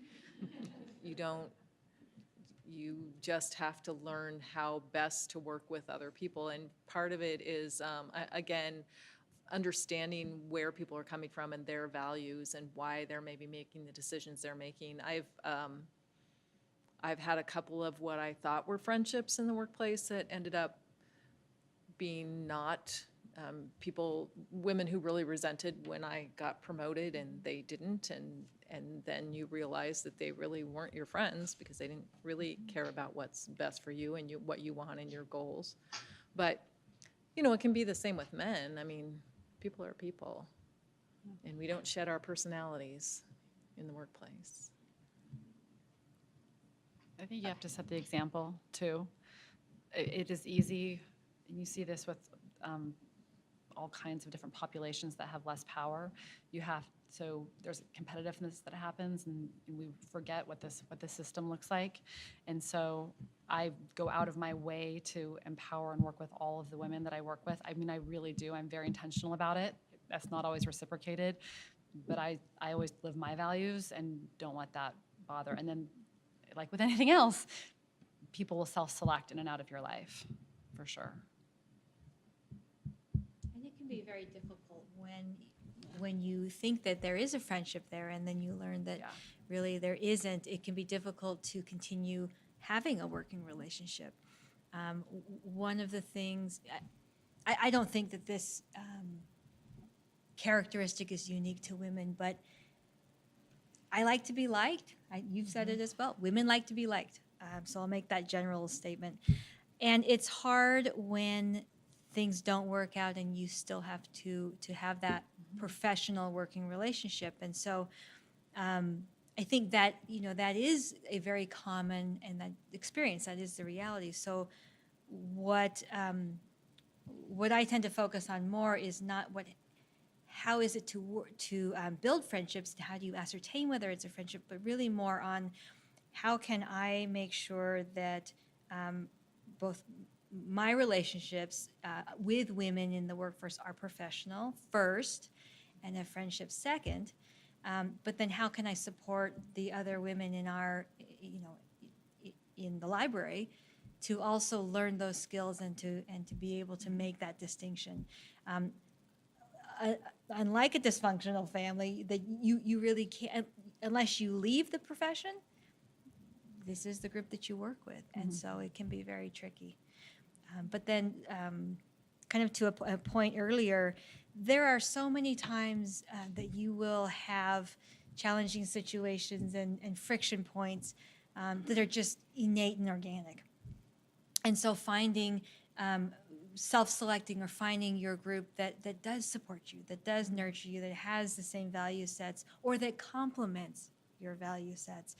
you just have to learn how best to work with other people. And part of it is, again, understanding where people are coming from and their values and why they're maybe making the decisions they're making. I've had a couple of what I thought were friendships in the workplace that ended up being not Women who really resented when I got promoted and they didn't, and then you realize that they really weren't your friends because they didn't really care about what's best for you and what you want and your goals. But, it can be the same with men. I mean, people are people, and we don't shed our personalities in the workplace. I think you have to set the example too. It is easy, and you see this with all kinds of different populations that have less power. So there's competitiveness that happens, and we forget what the system looks like. And so I go out of my way to empower and work with all of the women that I work with. I mean, I really do. I'm very intentional about it. That's not always reciprocated, but I always live my values and don't let that bother. And then, like with anything else, people will self-select in and out of your life, for sure. And it can be very difficult when you think that there is a friendship there and then you learn that really there isn't. It can be difficult to continue having a working relationship. One of the things, I don't think that this characteristic is unique to women, but I like to be liked. You've said it as well. Women like to be liked. So I'll make that general statement. And it's hard when things don't work out and you still have to have that professional working relationship. And so I think that, that is a very common and that experience, that is the reality. So what I tend to focus on more is not how is it to build friendships, how do you ascertain whether it's a friendship, but really more on how can I make sure that both my relationships with women in the workforce are professional first and a friendship second, but then how can I support the other women in our, in the library to also learn those skills and to be able to make that distinction. Unlike a dysfunctional family, that you really can't, unless you leave the profession, this is the group that you work with. And so it can be very tricky. But then kind of to a point earlier, there are so many times that you will have challenging situations and friction points that are just innate and organic. And so finding self-selecting or finding your group that does support you, that does nurture you, that has the same value sets, or that complements your value sets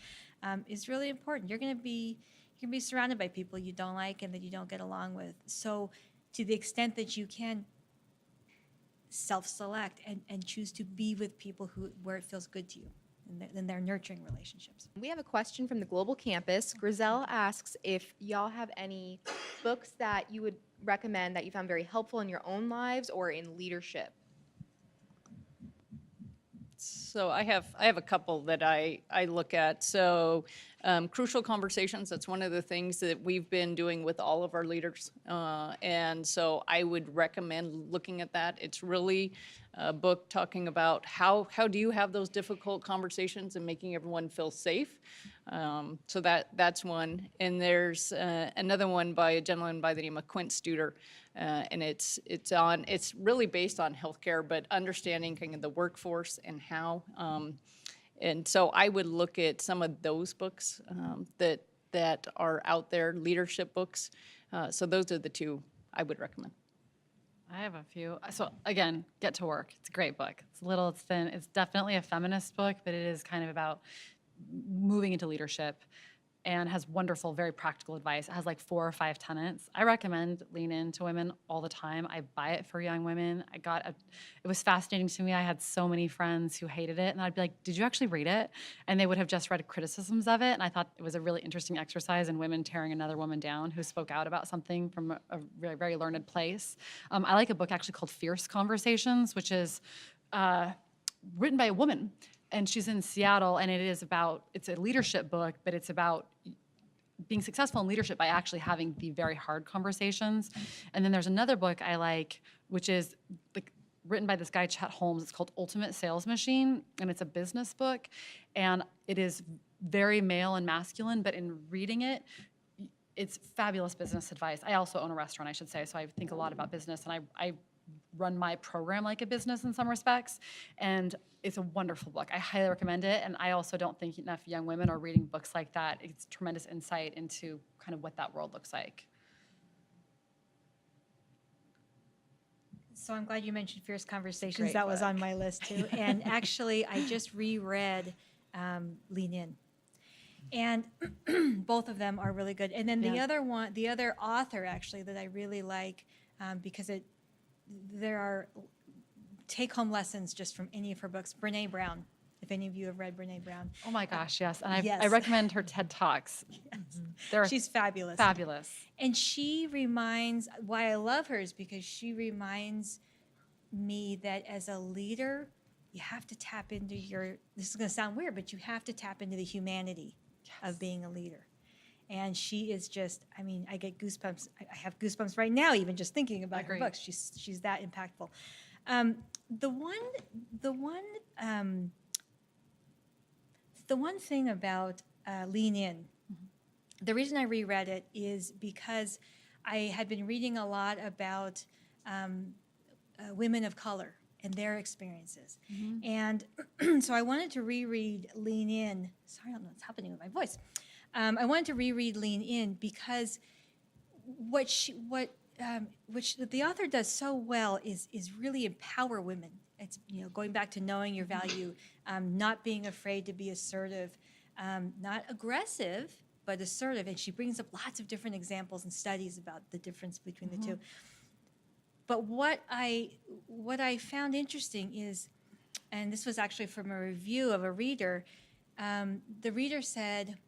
is really important. You're going to be surrounded by people you don't like and that you don't get along with. So to the extent that you can self-select and choose to be with people where it feels good to you, and they're nurturing relationships. We have a question from the Global Campus. Grizel asks if y'all have any books that you would recommend that you found very helpful in your own lives or in leadership. So I have a couple that I look at. So Crucial Conversations, that's one of the things that we've been doing with all of our leaders. And so I would recommend looking at that. It's really a book talking about how do you have those difficult conversations and making everyone feel safe. So that's one. And there's another one by a gentleman by the name of Quint Studer. And it's really based on healthcare, but understanding kind of the workforce and how. And so I would look at some of those books that are out there, leadership books. So those are the two I would recommend. I have a few. So again, Get to Work. It's a great book. It's little, it's thin. It's definitely a feminist book, but it is kind of about moving into leadership and has wonderful, very practical advice. It has like 4 or 5 tenets. I recommend Lean Into Women all the time. I buy it for young women. It was fascinating to me. I had so many friends who hated it, and I'd be like, did you actually read it? And they would have just read criticisms of it, and I thought it was a really interesting exercise in women tearing another woman down who spoke out about something from a very, very learned place. I like a book actually called Fierce Conversations, which is written by a woman. And she's in Seattle, and it's a leadership book, but it's about being successful in leadership by actually having the very hard conversations. And then there's another book I like, which is written by this guy, Chet Holmes. It's called Ultimate Sales Machine, and it's a business book. And it is very male and masculine, but in reading it, it's fabulous business advice. I also own a restaurant, I should say, so I think a lot about business, and I run my program like a business in some respects. And it's a wonderful book. I highly recommend it. And I also don't think enough young women are reading books like that. It's tremendous insight into kind of what that world looks like. So I'm glad you mentioned Fierce Conversations. Great That was book. on my list too. And actually, I just reread Lean In. And both of them are really good. And then the other one, the other author actually that I really like, because there are take-home lessons just from any of her books. Brene Brown, if any of you have read Brene Brown. Oh my gosh, yes. And I Yes. recommend her TED Talks. They're She's fabulous. fabulous. And she reminds, why I love her is because she reminds me that as a leader, you have to tap into this is going to sound weird, but you have to tap into the humanity of being a leader. And she is just, I mean, I get goosebumps. I have goosebumps right now, even just thinking about her Agreed. books. She's that impactful. The one thing about Lean In, the reason I reread it is because I had been reading a lot about women of color and their experiences. And so I wanted to reread Lean In. Sorry, I don't know what's happening with my voice. I wanted to reread Lean In because what the author does so well is really empower women. It's, you know, going back to knowing your value, not being afraid to be assertive, not aggressive, but assertive. And she brings up lots of different examples and studies about the difference between the two. But what I found interesting is, and this was actually from a review of a reader, the reader said,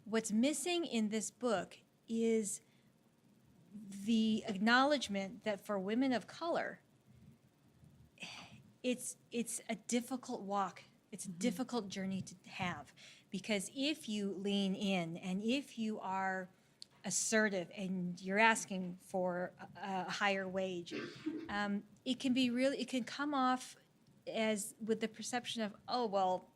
what's missing in this book is the acknowledgement that for women of color, it's a difficult walk. It's a difficult journey to have, because if you lean in and if you are assertive and you're asking for a higher wage, it can come off as with the perception of, oh, well,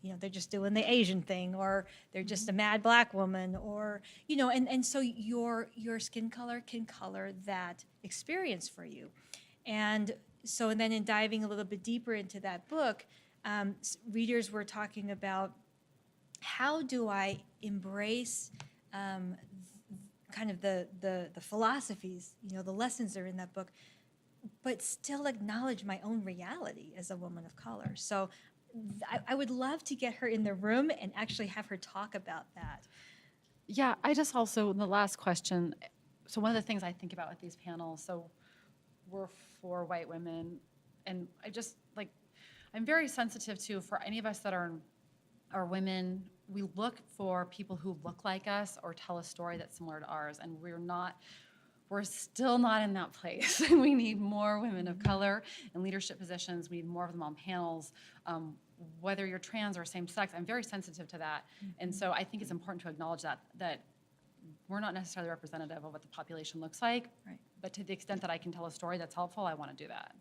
you know, they're just doing the Asian thing, or they're just a mad black woman, or, you know, and so your skin color can color that experience for you. And so, and then in diving a little bit deeper into that book, readers were talking about, how do I embrace kind of the philosophies, you know, the lessons that are in that book, but still acknowledge my own reality as a woman of color. So I would love to get her in the room and actually have her talk about that. Yeah, I just also, the last question, so one of the things I think about with these panels, so we're 4 white women, and I just, like, I'm very sensitive to, for any of us that are women, we look for people who look like us or tell a story that's similar to ours, and we're still not in that place. We need more women of color in leadership positions. We need more of them on panels. Whether you're trans or same sex, I'm very sensitive to that. And so I think it's important to acknowledge that we're not necessarily representative of what the population looks like. Right. But to the extent that I can tell a story that's helpful, I want to do that.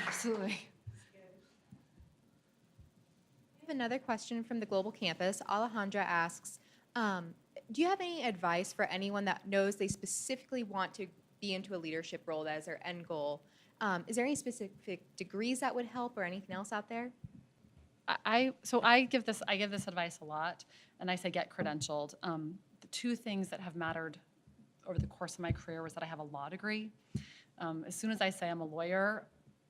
Absolutely. We have another question from the Global Campus. Alejandra asks, do you have any advice for anyone that knows they specifically want to be into a leadership role that is their end goal? Is there any specific degrees that would help, or anything else out there? I give this advice a lot, and I say get credentialed. The 2 things that have mattered over the course of my career was that I have a law degree. As soon as I say I'm a lawyer,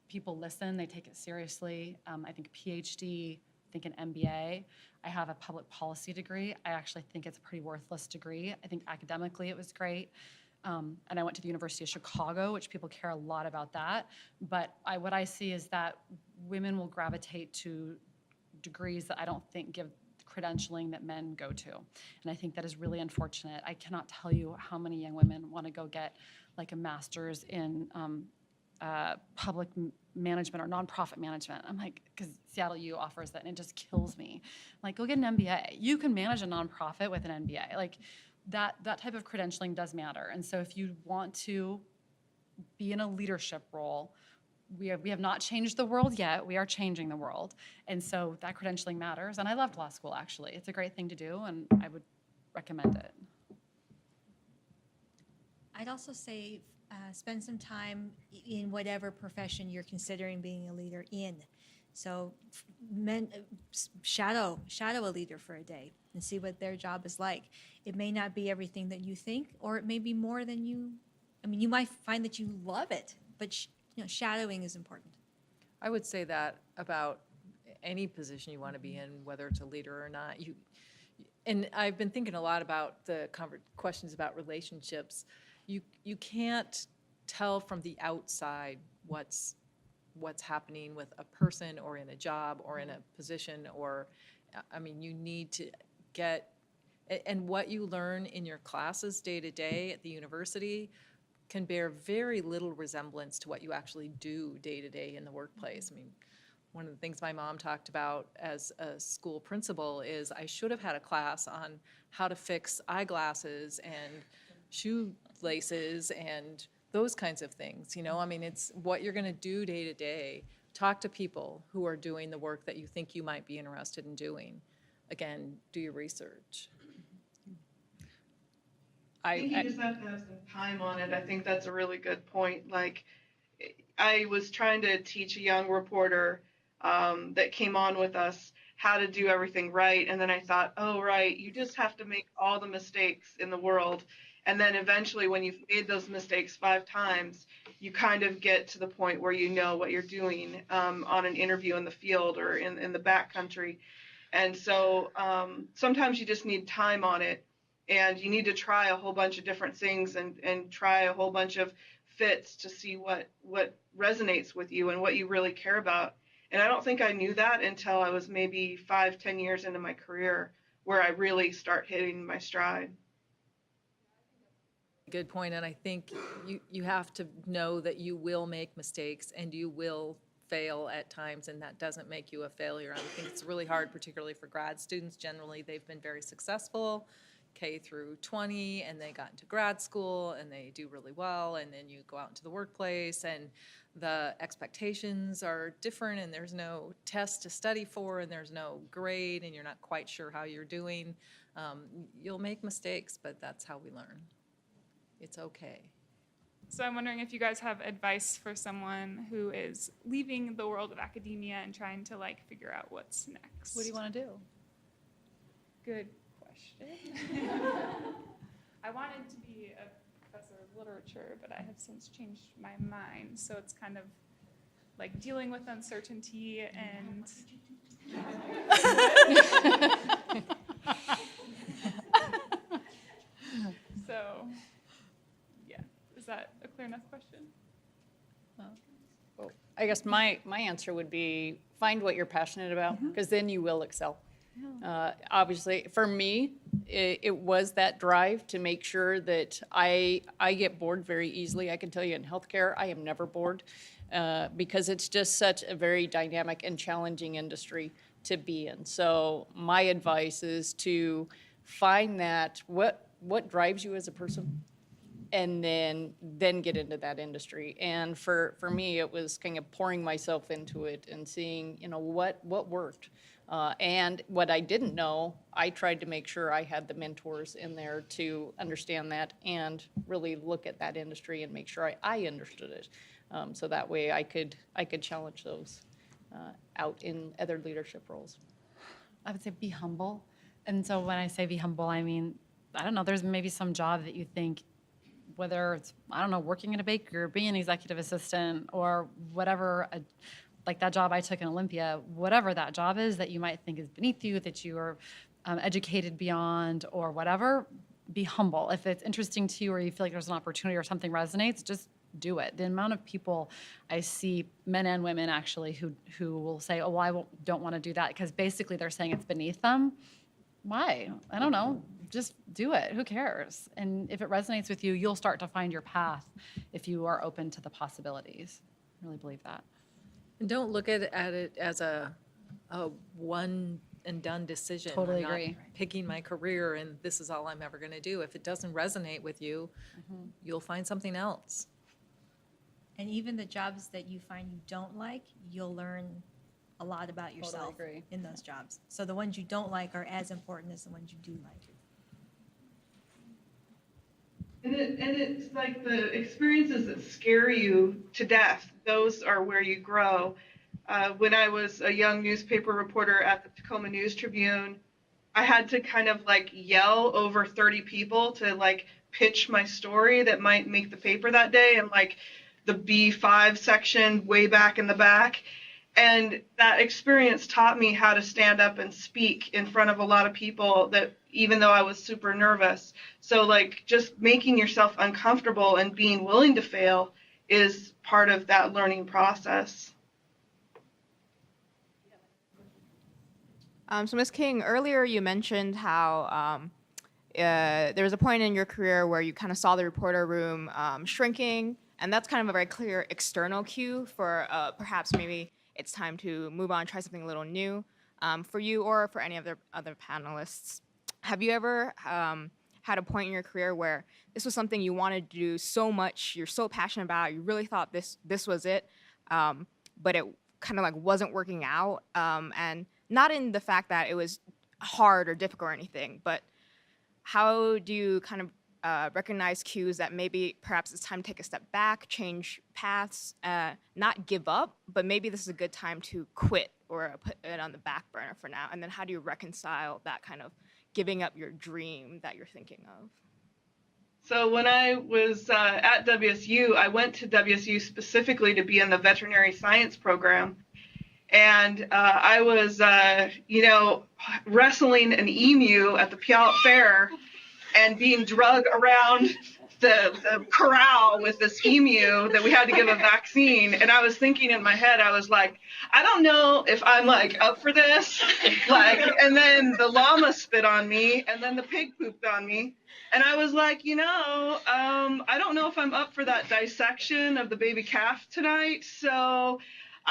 people listen, they take it seriously. I think a PhD, I think an MBA. I have a public policy degree. I actually think it's a pretty worthless degree. I think academically it was great. And I went to the University of Chicago, which people care a lot about that. But what I see is that women will gravitate to degrees that I don't think give credentialing that men go to. And I think that is really unfortunate. I cannot tell you how many young women want to go get like a master's in public management or nonprofit management. I'm like, because Seattle U offers that, and it just kills me. I'm like, go get an MBA. You can manage a nonprofit with an MBA. Like that type of credentialing does matter. And so if you want to be in a leadership role, we have not changed the world yet. We are changing the world. And so that credentialing matters. And I loved law school, actually. It's a great thing to do, and I would recommend it. I'd also say spend some time in whatever profession you're considering being a leader in. So shadow a leader for a day and see what their job is like. It may not be everything that you think, or it may be more than you. I mean, you might find that you love it, but shadowing is important. I would say that about any position you want to be in, whether it's a leader or not. And I've been thinking a lot about the questions about relationships. You can't tell from the outside what's happening with a person or in a job or in a position, or, I mean, you need to get, and what you learn in your classes day to day at the university can bear very little resemblance to what you actually do day to day in the workplace. I mean, one of the things my mom talked about as a school principal is I should have had a class on how to fix eyeglasses and shoelaces and those kinds of things. I mean, it's what you're going to do day to day. Talk to people who are doing the work that you think you might be interested in doing. Again, do your research. I think you just have to have some time on it. I think that's a really good point. Like, I was trying to teach a young reporter that came on with us how to do everything right. And then I thought, oh, right, you just have to make all the mistakes in the world. And then eventually when you've made those mistakes 5 times, you kind of get to the point where you know what you're doing on an interview in the field or in the backcountry. And so sometimes you just need time on it. And you need to try a whole bunch of different things and try a whole bunch of fits to see what resonates with you and what you really care about. And I don't think I knew that until I was maybe 5-10 years into my career, where I really start hitting my stride. Good point, and I think you have to know that you will make mistakes and you will fail at times, and that doesn't make you a failure. I think it's really hard, particularly for grad students. Generally, they've been very successful, K through 20, and they got into grad school and they do really well, and then you go out into the workplace and the expectations are different, and there's no test to study for, and there's no grade, and you're not quite sure how you're doing. You'll make mistakes, but that's how we learn. It's okay. So I'm wondering if you guys have advice for someone who is leaving the world of academia and trying to figure out what's next. What do you want to do? Good question. I wanted to be a professor of literature, but I have since changed my mind. So it's kind of like dealing with uncertainty and so yeah. Is that a clear enough question? Well, I guess my answer would be find what you're passionate about, because then you will excel. Obviously, for me, it was that drive to make sure that I get bored very easily. I can tell you in healthcare, I am never bored because it's just such a very dynamic and challenging industry to be in. So my advice is to find that what drives you as a person, and then get into that industry. And for me, it was kind of pouring myself into it and seeing, what worked. And what I didn't know, I tried to make sure I had the mentors in there to understand that and really look at that industry and make sure I understood it. So that way I could challenge those out in other leadership roles. I would say be humble. And so when I say be humble, I mean, I don't know, there's maybe some job that you think, whether it's, I don't know, working in a bakery or being an executive assistant or whatever, like that job I took in Olympia, whatever that job is that you might think is beneath you, that you are educated beyond or whatever, be humble. If it's interesting to you or you feel like there's an opportunity or something resonates, just do it. The amount of people I see, men and women actually, who will say, oh, well, don't want to do that because basically they're saying it's beneath them. Why? I don't know. Just do it. Who cares? And if it resonates with you, you'll start to find your path if you are open to the possibilities. I really believe that. And don't look at it as a one and done decision. Totally I'm agree. not picking my career and this is all I'm ever going to do. If it doesn't resonate with you, you'll find something else. And even the jobs that you find you don't like, you'll learn a lot about yourself in those jobs. So the ones you don't like are as important as the ones you do like. And it's like the experiences that scare you to death, those are where you grow. When I was a young newspaper reporter at the Tacoma News Tribune, I had to kind of like yell over 30 people to like pitch my story that might make the paper that day, and like the B5 section way back in the back. And that experience taught me how to stand up and speak in front of a lot of people, that even though I was super nervous. So like just making yourself uncomfortable and being willing to fail is part of that learning process. So Ms. King, earlier you mentioned how there was a point in your career where you kind of saw the reporter room shrinking, and that's kind of a very clear external cue for perhaps maybe it's time to move on, try something a little new for you or for any other panelists. Have you ever had a point in your career where this was something you wanted to do so much, you're so passionate about, you really thought this was it, but it kind of like wasn't working out, and not in the fact that it was hard or difficult or anything, but how do you kind of recognize cues that maybe perhaps it's time to take a step back, change paths, not give up, but maybe this is a good time to quit or put it on the back burner for now? And then how do you reconcile that kind of giving up your dream that you're thinking of? So when I was at WSU, I went to WSU specifically to be in the veterinary science program. And I was, wrestling an emu at the Puyallup Fair and being drug around the corral with this emu that we had to give a vaccine. And I was thinking in my head, I was like, I don't know if I'm like up for this. And then the llama spit on me, and then the pig pooped on me. And I was like, I don't know if I'm up for that dissection of the baby calf tonight. So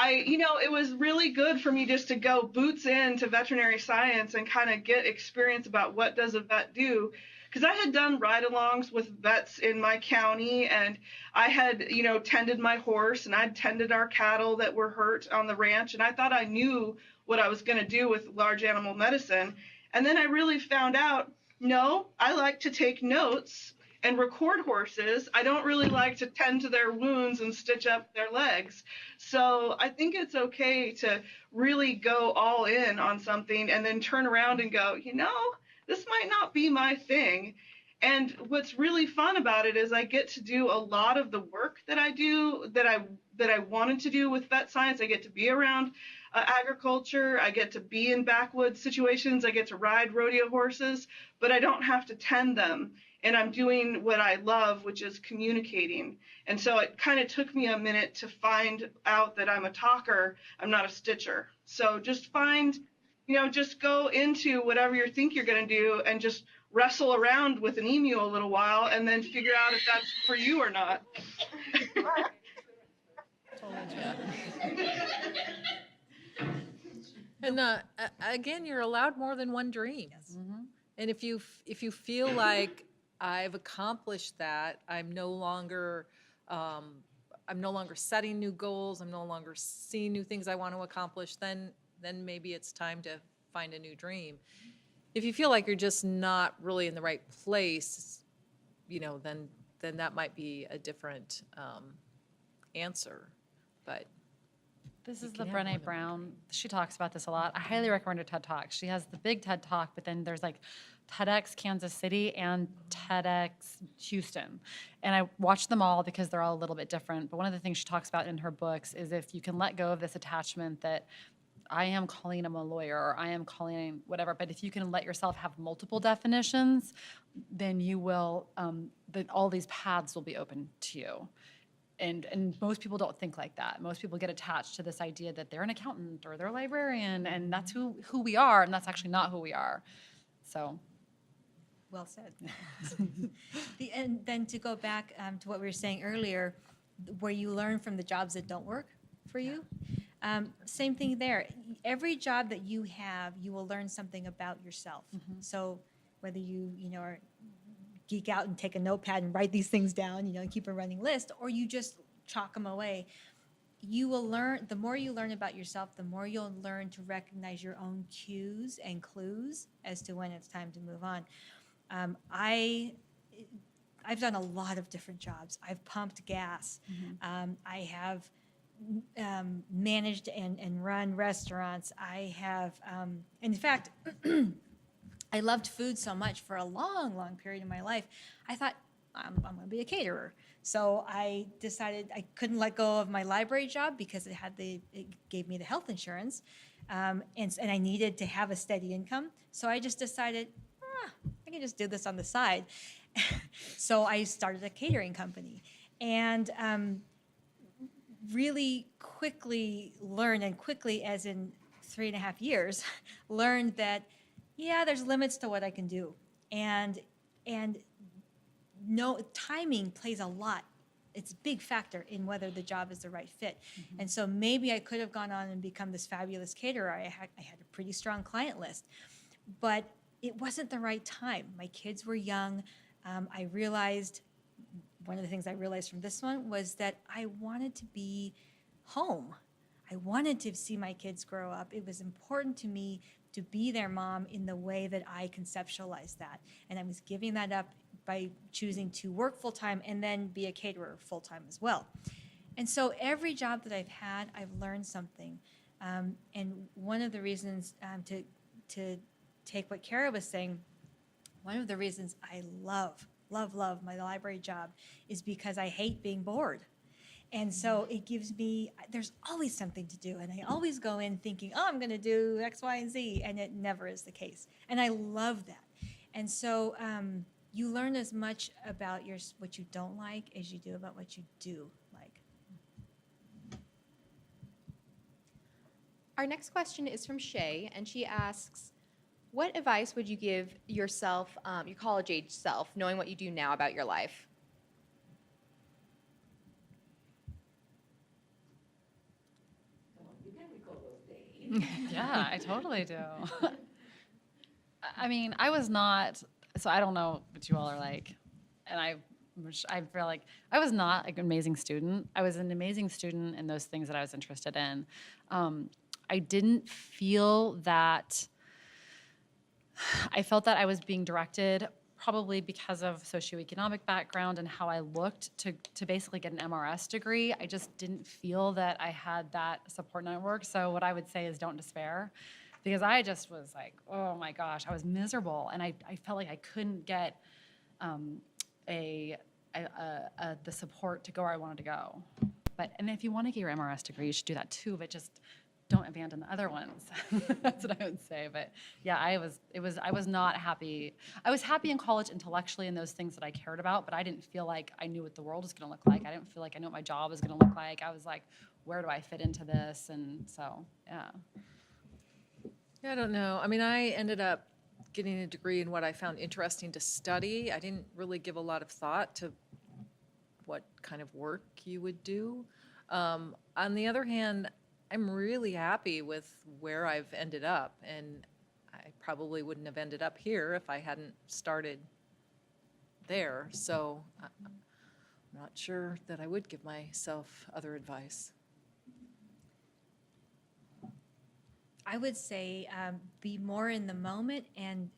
it was really good for me just to go boots into veterinary science and kind of get experience about what does a vet do. Because I had done ride-alongs with vets in my county, and I had, tended my horse, and I'd tended our cattle that were hurt on the ranch, and I thought I knew what I was going to do with large animal medicine. And then I really found out, no, I like to take notes and record horses. I don't really like to tend to their wounds and stitch up their legs. So I think it's okay to really go all in on something and then turn around and go, this might not be my thing. And what's really fun about it is I get to do a lot of the work that I do that I wanted to do with vet science. I get to be around agriculture. I get to be in backwoods situations. I get to ride rodeo horses, but I don't have to tend them. And I'm doing what I love, which is communicating. And so it kind of took me a minute to find out that I'm a talker. I'm not a stitcher. So just just go into whatever you think you're going to do and just wrestle around with an emu a little while and then figure out if that's for you or not. And again, you're allowed more than one dream. Yes. Mm-hmm. And if you feel like I've accomplished that, I'm no longer setting new goals, I'm no longer seeing new things I want to accomplish, then maybe it's time to find a new dream. If you feel like you're just not really in the right place, then that might be a different answer. But this is the Brené Brown. She talks about this a lot. I highly recommend her TED Talk. She has the big TED Talk, but then there's like TEDx Kansas City and TEDx Houston. And I watch them all because they're all a little bit different. But one of the things she talks about in her books is if you can let go of this attachment that I am calling him a lawyer or I am calling whatever, but if you can let yourself have multiple definitions, then you will, all these paths will be open to you. And most people don't think like that. Most people get attached to this idea that they're an accountant or they're a librarian, and that's who we are, and that's actually not who we are. So. Well said. And then to go back to what we were saying earlier, where you learn from the jobs that don't work for you, same thing there. Every job that you have, you will learn something about yourself. Mm-hmm. So whether you are geek out and take a notepad and write these things down, and keep a running list, or you just chalk them away, you will learn. The more you learn about yourself, the more you'll learn to recognize your own cues and clues as to when it's time to move on. I've done a lot of different jobs. I've pumped gas. I have managed and run restaurants. I have, in fact, I loved food so much for a long, long period of my life. I thought, I'm going to be a caterer. So I decided I couldn't let go of my library job because it gave me the health insurance, and I needed to have a steady income. So I just decided, I can just do this on the side. So I started a catering company, and really quickly learned, and quickly as in 3.5 years, learned that, yeah, there's limits to what I can do. And no, timing plays a lot. It's a big factor in whether the job is the right fit. And so maybe I could have gone on and become this fabulous caterer. I had a pretty strong client list, but it wasn't the right time. My kids were young. I realized, one of the things I realized from this one was that I wanted to be home. I wanted to see my kids grow up. It was important to me to be their mom in the way that I conceptualized that. And I was giving that up by choosing to work full-time and then be a caterer full-time as well. And so every job that I've had, I've learned something. And one of the reasons to take what Kara was saying, one of the reasons I love my library job is because I hate being bored. And so it gives me, there's always something to do. And I always go in thinking, I'm going to do X, Y, and Z. And it never is the case. And I love that. And so you learn as much about what you don't like as you do about what you do like. Our next question is from Shay, and she asks, what advice would you give yourself, your college-age self, knowing what you do now about your life? Yeah, I totally do. I mean, I was not, so I don't know what you all are like, and I feel like I was not like an amazing student. I was an amazing student in those things that I was interested in. I didn't feel that, I felt that I was being directed probably because of socioeconomic background and how I looked to basically get an MRS degree. I just didn't feel that I had that support network. So what I would say is don't despair, because I just was like, oh my gosh, I was miserable. And I felt like I couldn't get the support to go where I wanted to go. And if you want to get your MRS degree, you should do that too, but just don't abandon the other ones. That's what I would say. But yeah, I was not happy. I was happy in college intellectually in those things that I cared about, but I didn't feel like I knew what the world was going to look like. I didn't feel like I knew what my job was going to look like. I was like, where do I fit into this? And so, yeah. Yeah, I don't know. I mean, I ended up getting a degree in what I found interesting to study. I didn't really give a lot of thought to what kind of work you would do. On the other hand, I'm really happy with where I've ended up, and I probably wouldn't have ended up here if I hadn't started there. So I'm not sure that I would give myself other advice. I would say be more in the moment and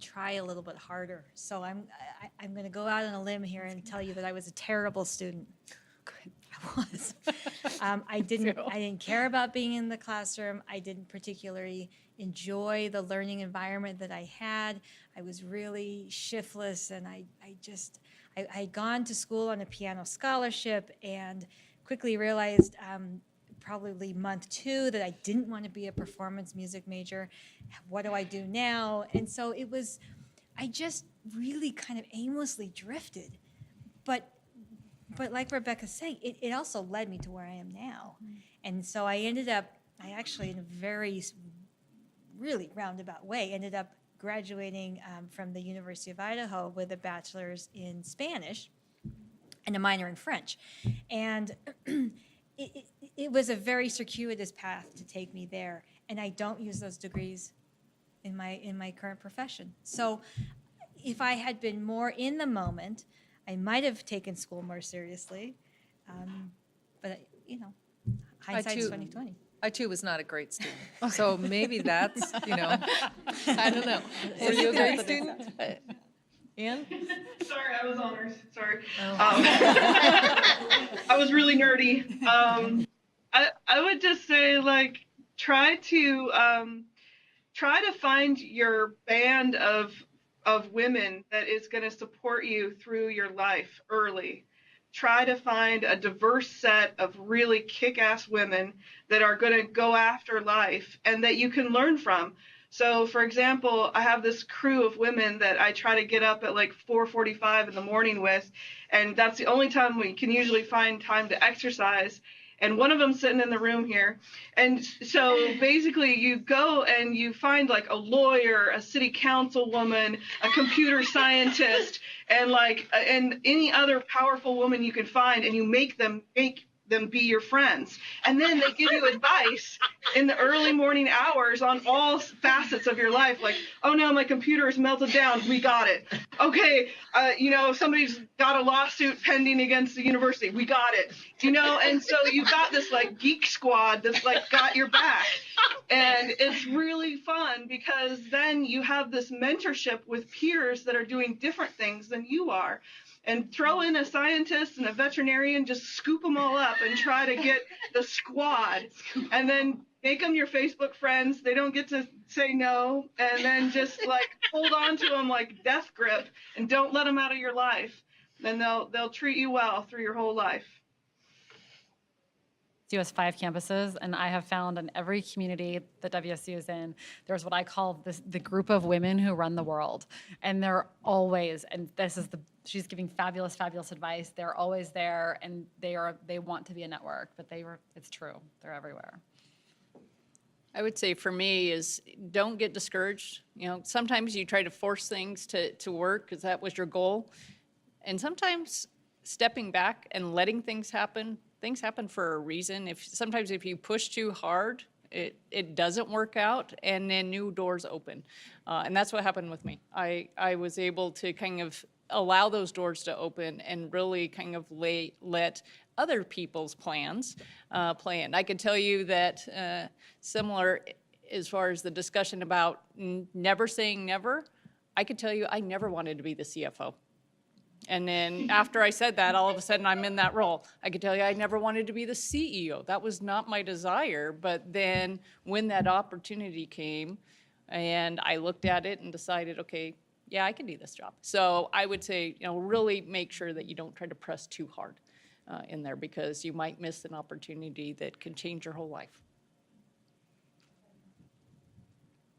try a little bit harder. So I'm going to go out on a limb here and tell you that I was a terrible student. I was. I didn't care about being in the classroom. I didn't particularly enjoy the learning environment that I had. I was really shiftless, and I'd gone to school on a piano scholarship and quickly realized probably month 2 that I didn't want to be a performance music major. What do I do now? And so I just really kind of aimlessly drifted. But like Rebecca's saying, it also led me to where I am now. And so I actually in a very, really roundabout way, ended up graduating from the University of Idaho with a bachelor's in Spanish and a minor in French. And it was a very circuitous path to take me there. And I don't use those degrees in my current profession. So if I had been more in the moment, I might have taken school more seriously, but hindsight's 20/20. I too was not a great student, so maybe that's I don't know. Were you a great student, Ann? sorry, I was honors. Sorry. Oh. I was really nerdy. I would just say, like, try to find your band of women that is going to support you through your life early. Try to find a diverse set of really kick-ass women that are going to go after life and that you can learn from. So, for example, I have this crew of women that I try to get up at like 4:45 in the morning with, and that's the only time we can usually find time to exercise. And one of them sitting in the room here. And so basically you go and you find like a lawyer, a city councilwoman, a computer scientist, and any other powerful woman you can find, and you make them be your friends. And then they give you advice in the early morning hours on all facets of your life. Like, oh no, my computer is melted down. We got it. Okay, somebody's got a lawsuit pending against the university. We got it. And so you got this like geek squad that's like got your back. And it's really fun because then you have this mentorship with peers that are doing different things than you are. And throw in a scientist and a veterinarian, just scoop them all up and try to get the squad. And then make them your Facebook friends. They don't get to say no. And then just like hold on to them like death grip and don't let them out of your life. Then they'll treat you well through your whole life. WSU has 5 campuses, and I have found in every community that WSU is in, there's what I call the group of women who run the world. And they're always, and she's giving fabulous, fabulous advice. They're always there, and they want to be a network, but it's true. They're everywhere. I would say for me is don't get discouraged. Sometimes you try to force things to work because that was your goal. And sometimes stepping back and letting things happen for a reason. Sometimes if you push too hard, it doesn't work out, and then new doors open. And that's what happened with me. I was able to kind of allow those doors to open and really kind of let other people's plans play in. I can tell you that similar as far as the discussion about never saying never, I could tell you I never wanted to be the CFO. And then after I said that, all of a sudden I'm in that role. I could tell you I never wanted to be the CEO. That was not my desire. But then when that opportunity came and I looked at it and decided, okay, yeah, I can do this job. So I would say, really make sure that you don't try to press too hard in there because you might miss an opportunity that can change your whole life.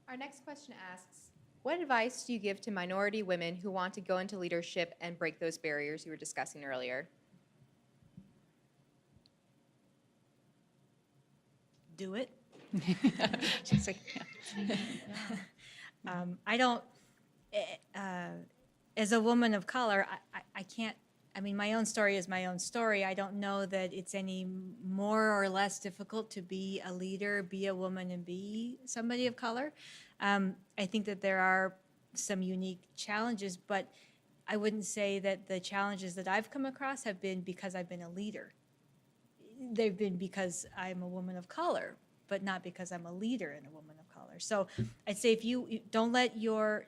Our next question asks, what advice do you give to minority women who want to go into leadership and break those barriers you were discussing earlier? Do it. She's like, yeah. I don't, as a woman of color, I can't, my own story is my own story. I don't know that it's any more or less difficult to be a leader, be a woman, and be somebody of color. I think that there are some unique challenges, but I wouldn't say that the challenges that I've come across have been because I've been a leader. They've been because I'm a woman of color, but not because I'm a leader and a woman of color. So I'd say if you don't let your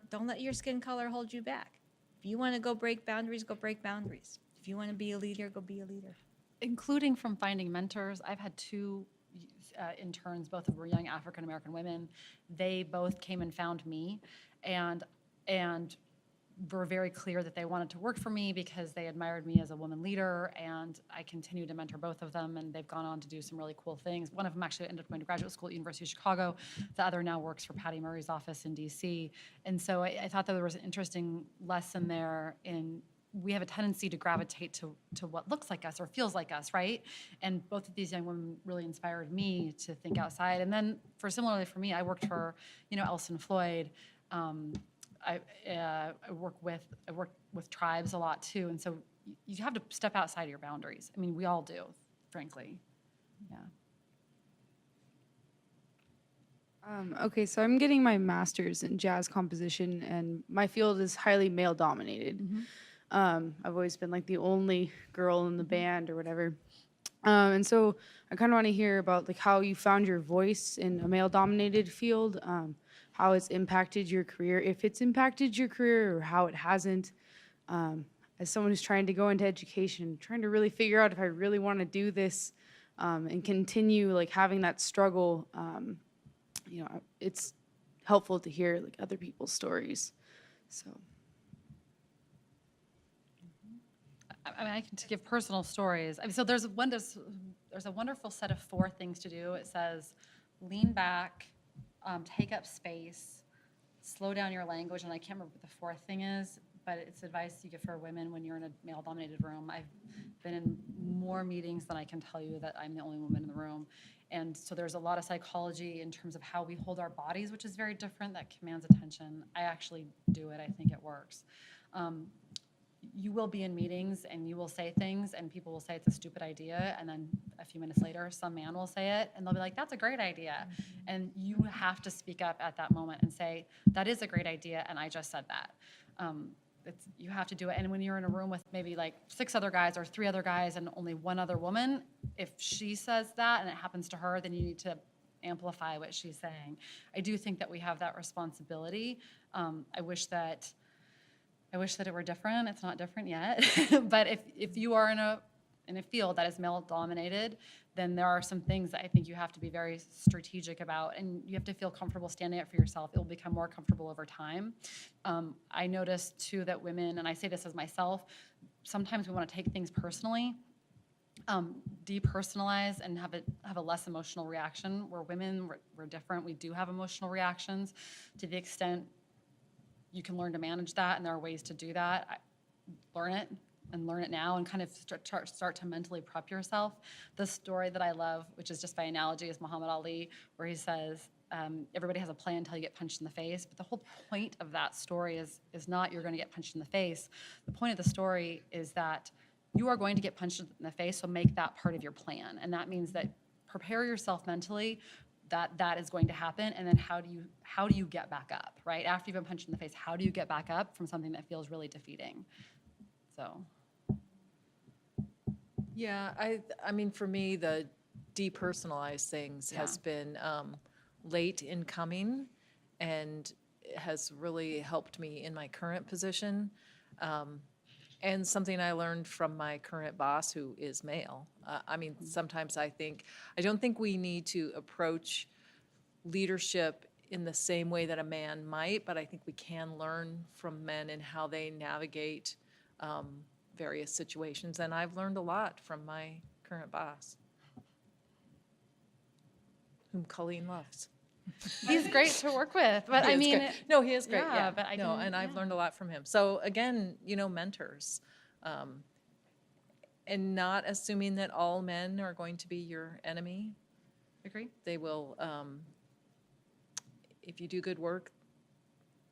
skin color hold you back. If you want to go break boundaries, go break boundaries. If you want to be a leader, go be a leader. Including from finding mentors. I've had 2 interns, both of them were young African-American women. They both came and found me and were very clear that they wanted to work for me because they admired me as a woman leader, and I continue to mentor both of them, and they've gone on to do some really cool things. One of them actually ended up going to graduate school at University of Chicago. The other now works for Patty Murray's office in DC. And so I thought that there was an interesting lesson there in we have a tendency to gravitate to what looks like us or feels like us, right? And both of these young women really inspired me to think outside. And then similarly for me, I worked for, Elson Floyd. I worked with tribes a lot too. And so you have to step outside of your boundaries. We all do, frankly. Yeah. Okay, so I'm getting my master's in jazz composition, and my field is highly male dominated. Mm-hmm. I've always been like the only girl in the band or whatever. And so I kind of want to hear about like how you found your voice in a male dominated field, how it's impacted your career, if it's impacted your career or how it hasn't. as someone who's trying to go into education, trying to really figure out if I really want to do this, and continue like having that struggle, you know, it's helpful to hear like other people's stories. So. I mean, I can give personal stories. I mean, so there's a wonderful set of 4 things to do. It says, lean back, take up space, slow down your language, and I can't remember what the 4th thing is, but it's advice you give for women when you're in a male-dominated room. I've been in more meetings than I can tell you that I'm the only woman in the room. And so there's a lot of psychology in terms of how we hold our bodies, which is very different, that commands attention. I actually do it. I think it works. You will be in meetings and you will say things and people will say it's a stupid idea, and then a few minutes later some man will say it and they'll be like, that's a great idea. And you have to speak up at that moment and say, that is a great idea and I just said that. You have to do it. And when you're in a room with maybe like 6 other guys or 3 other guys and only 1 other woman, if she says that and it happens to her, then you need to amplify what she's saying. I do think that we have that responsibility. I wish that it were different. It's not different yet. But if you are in a field that is male dominated, then there are some things that I think you have to be very strategic about, and you have to feel comfortable standing up for yourself. It will become more comfortable over time. I noticed too that women, and I say this as myself, sometimes we want to take things personally, depersonalize and have a less emotional reaction. We're women, we're different. We do have emotional reactions. To the extent you can learn to manage that, and there are ways to do that. Learn it now and kind of start to mentally prep yourself. The story that I love, which is just by analogy, is Muhammad Ali, where he says, everybody has a plan until you get punched in the face. But the whole point of that story is not you're going to get punched in the face. The point of the story is that you are going to get punched in the face, so make that part of your plan. And that means that prepare yourself mentally that is going to happen, and then how do you get back up, right? After you've been punched in the face, how do you get back up from something that feels really defeating? So. Yeah, I mean, for me, the depersonalized things has been late in coming, and it has really helped me in my current position. And something I learned from my current boss, who is male. I mean, sometimes I don't think we need to approach leadership in the same way that a man might, but I think we can learn from men and how they navigate various situations. And I've learned a lot from my current boss, whom Colleen loves. He's great to work with, but I mean, no, he is great. Yeah, but I've learned a lot from him. So again, mentors, and not assuming that all men are going to be your enemy. Agree. They will, if you do good work,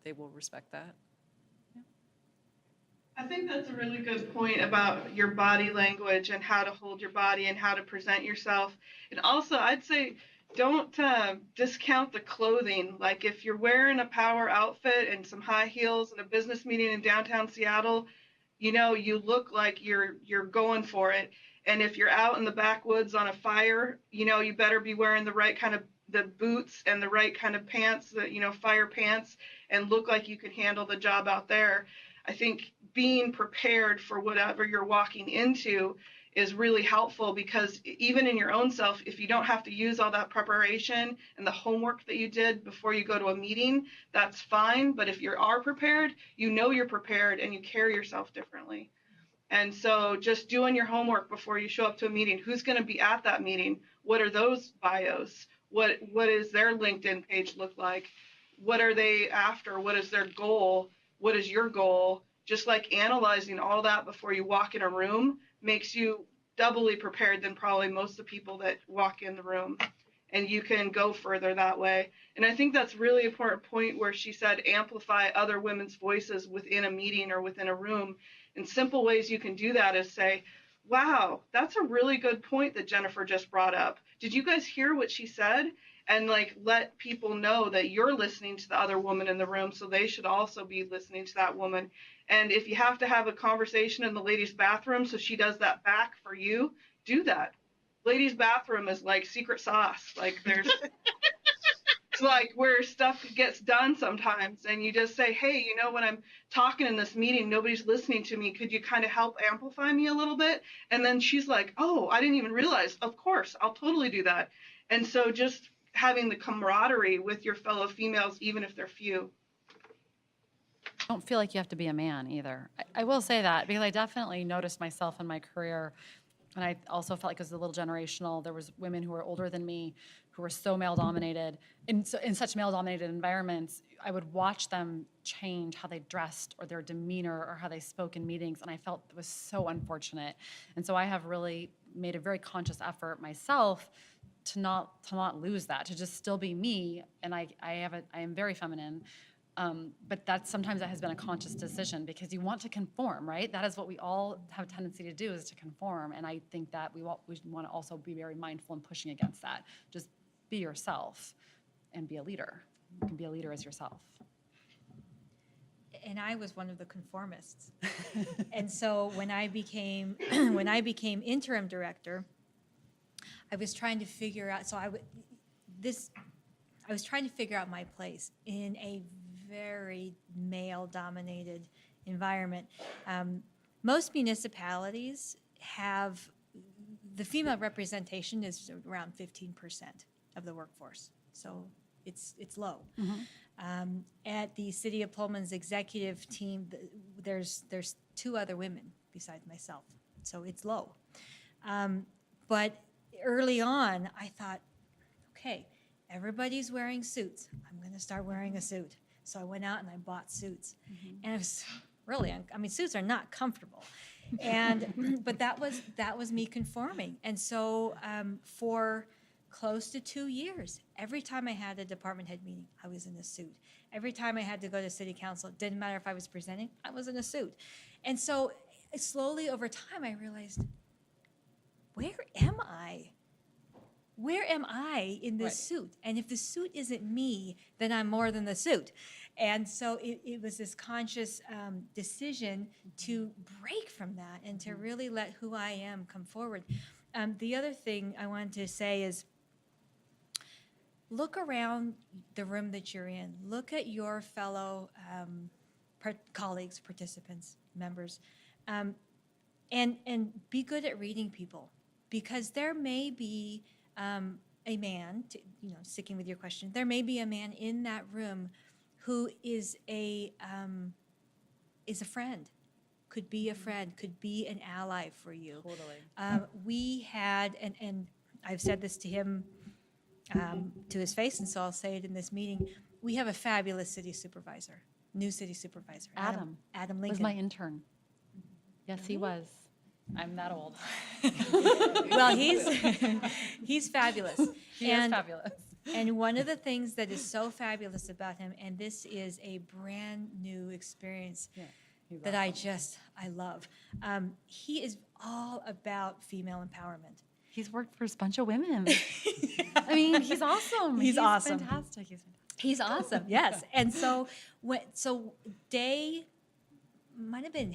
they will respect that. I think that's a really good point about your body language and how to hold your body and how to present yourself. And also, I'd say, don't discount the clothing. Like if you're wearing a power outfit and some high heels in a business meeting in downtown Seattle, you look like you're going for it. And if you're out in the backwoods on a fire, you better be wearing the right kind of the boots and the right kind of pants, fire pants, and look like you can handle the job out there. I think being prepared for whatever you're walking into is really helpful, because even in your own self, if you don't have to use all that preparation and the homework that you did before you go to a meeting, that's fine. But if you are prepared, you're prepared and you carry yourself differently. And so just doing your homework before you show up to a meeting, who's going to be at that meeting? What are those bios? What is their LinkedIn page look like? What are they after? What is their goal? What is your goal? Just like analyzing all that before you walk in a room makes you doubly prepared than probably most of the people that walk in the room, and you can go further that way. And I think that's really important point where she said amplify other women's voices within a meeting or within a room. And simple ways you can do that is say, wow, that's a really good point that Jennifer just brought up. Did you guys hear what she said? And let people know that you're listening to the other woman in the room, so they should also be listening to that woman. And if you have to have a conversation in the ladies' bathroom so she does that back for you, do that. Ladies' bathroom is like secret sauce. There's like where stuff gets done sometimes, and you just say, hey, you know, when I'm talking in this meeting, nobody's listening to me, could you kind of help amplify me a little bit? And then she's like, oh, I didn't even realize. Of course, I'll totally do that. And so just having the camaraderie with your fellow females, even if they're few. Don't feel like you have to be a man either. I will say that because I definitely noticed myself in my career, and I also felt like it was a little generational. There was women who were older than me who were so male dominated. In such male dominated environments, I would watch them change how they dressed or their demeanor or how they spoke in meetings, and I felt it was so unfortunate. And so I have really made a very conscious effort myself to not lose that, to just still be me. And I am very feminine. But sometimes that has been a conscious decision because you want to conform, right? That is what we all have a tendency to do, is to conform. And I think that we want to also be very mindful and pushing against that. Just be yourself and be a leader. You can be a leader as yourself. And I was one of the conformists. And so when I became interim director, I was trying to figure out. I was trying to figure out my place in a very male-dominated environment. Most municipalities have the female representation is around 15% of the workforce, so it's low. At the City of Pullman's executive team, there's 2 other women besides myself, so it's low. But early on, I thought, okay, everybody's wearing suits. I'm going to start wearing a suit. So I went out and I bought suits. And it was really, suits are not comfortable. But that was me conforming. And so for close to 2 years, every time I had a department head meeting, I was in a suit. Every time I had to go to city council, it didn't matter if I was presenting, I was in a suit. And so slowly over time, I realized, where am I? Where am I in this suit? And if the suit isn't me, then I'm more than the suit. And so it was this conscious decision to break from that and to really let who I am come forward. The other thing I wanted to say is, look around the room that you're in. Look at your fellow colleagues, participants, members, and be good at reading people, because there may be a man, sticking with your question, there may be a man in that room who is a friend, could be a friend, could be an ally for you. Totally. We had, and I've said this to him to his face, and so I'll say it in this meeting, we have a fabulous city supervisor, new city supervisor. Adam Lincoln. Was my intern. Yes, he was. I'm that old. Well, he's fabulous. He is fabulous. And one of the things that is so fabulous about him, and this is a brand new experience that I love, he is all about female empowerment. He's worked for a bunch of women. I mean, he's awesome. He's awesome. Fantastic. He's awesome. Yes. And so day might have been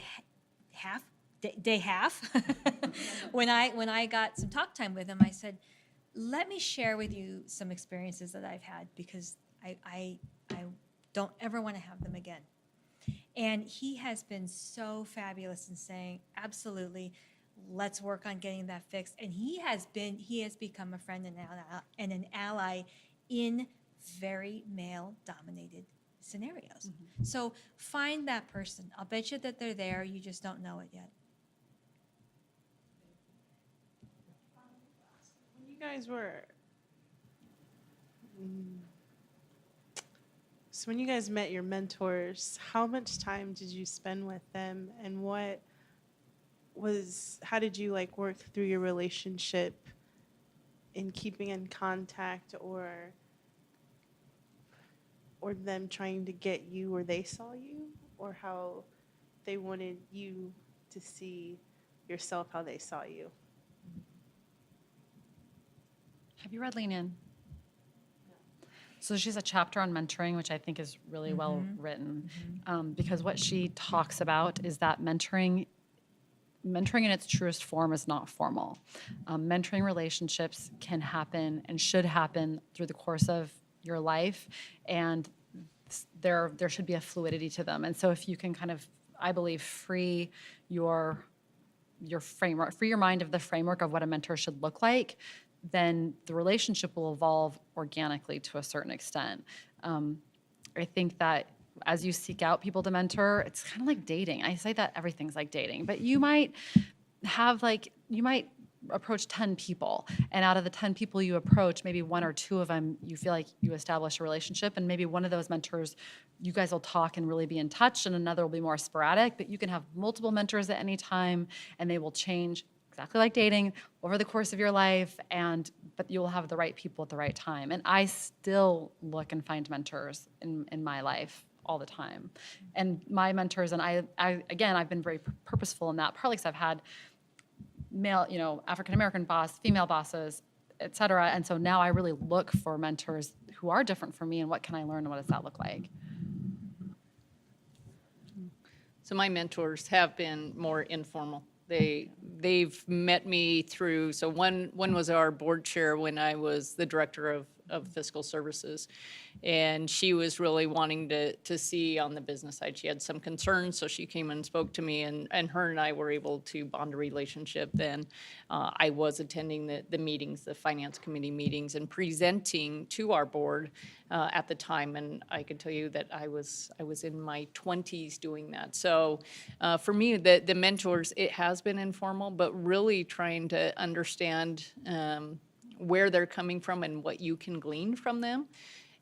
day half when I got some talk time with him, I said, let me share with you some experiences that I've had, because I don't ever want to have them again. And he has been so fabulous in saying, absolutely, let's work on getting that fixed. And he has become a friend and an ally in very male-dominated scenarios. So find that person. I'll bet you that they're there. You just don't know it yet. When you guys were, so when you guys met your mentors, how much time did you spend with them, and how did you work through your relationship in keeping in contact, or them trying to get you where they saw you, or how they wanted you to see yourself how they saw you? Have you read Lean In? So she's a chapter on mentoring, which I think is really well written, because what she talks about is that mentoring in its truest form is not formal. Mentoring relationships can happen and should happen through the course of your life, and there should be a fluidity to them. And so if you can kind of, I believe, free your framework, free your mind of the framework of what a mentor should look like, then the relationship will evolve organically to a certain extent. I think that as you seek out people to mentor, it's kind of like dating. I say that everything's like dating, but you might approach 10 people, and out of the 10 people you approach, maybe one or two of them you feel like you establish a relationship, and maybe one of those mentors, you guys will talk and really be in touch, and another will be more sporadic. But you can have multiple mentors at any time, and they will change exactly like dating over the course of your life, but you'll have the right people at the right time. And I still look and find mentors in my life all the time. And my mentors, and I've been very purposeful in that, partly because I've had male, African-American boss, female bosses, et cetera. And so now I really look for mentors who are different from me, and what can I learn and what does that look like? So my mentors have been more informal. They've met me through, so one was our board chair when I was the director of fiscal services. And she was really wanting to see on the business side. She had some concerns, so she came and spoke to me, and her and I were able to bond a relationship. Then I was attending the meetings, the finance committee meetings, and presenting to our board at the time. And I can tell you that I was in my 20s doing that. So for me, the mentors, it has been informal, but really trying to understand where they're coming from and what you can glean from them.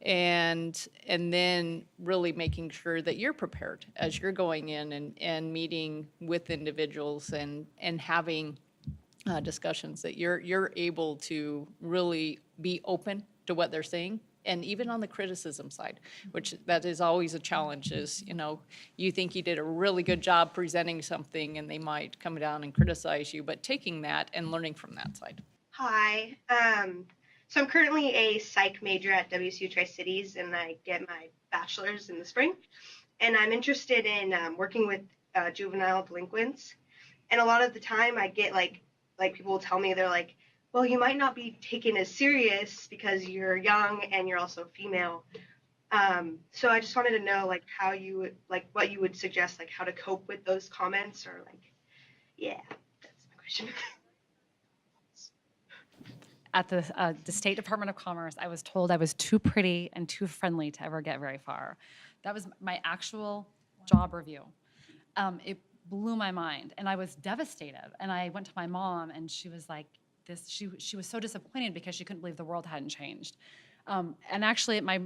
And then really making sure that you're prepared as you're going in and meeting with individuals and having discussions, that you're able to really be open to what they're saying. And even on the criticism side, which that is always a challenge, is, you think you did a really good job presenting something and they might come down and criticize you, but taking that and learning from that side. Hi. So I'm currently a psych major at WSU Tri-Cities, and I get my bachelor's in the spring. And I'm interested in working with juvenile delinquents. And a lot of the time I get like people will tell me, they're like, well, you might not be taken as serious because you're young and you're also female. So I just wanted to know how you would, what you would suggest, how to cope with those comments, or yeah, that's my question. At the State Department of Commerce, I was told I was too pretty and too friendly to ever get very far. That was my actual job review. It blew my mind, and I was devastated. And I went to my mom, and she was like, she was so disappointed because she couldn't believe the world hadn't changed. And actually, at my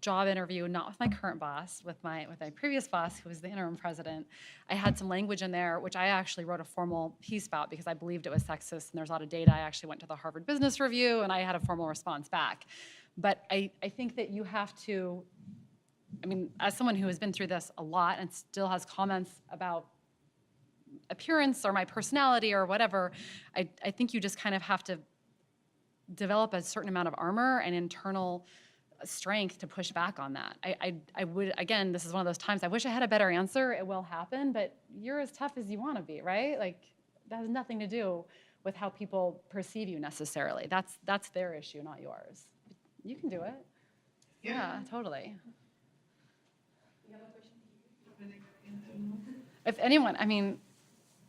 job interview, not with my current boss, with my previous boss, who was the interim president, I had some language in there which I actually wrote a formal piece about because I believed it was sexist, and there's a lot of data. I actually went to the Harvard Business Review, and I had a formal response back. But I think that you have to, as someone who has been through this a lot and still has comments about appearance or my personality or whatever, I think you just kind of have to develop a certain amount of armor and internal strength to push back on that. I would, again, this is one of those times I wish I had a better answer. It will happen, but you're as tough as you want to be, right? That has nothing to do with how people perceive you necessarily. That's their issue, not yours. You can do it. Yeah, totally. If anyone,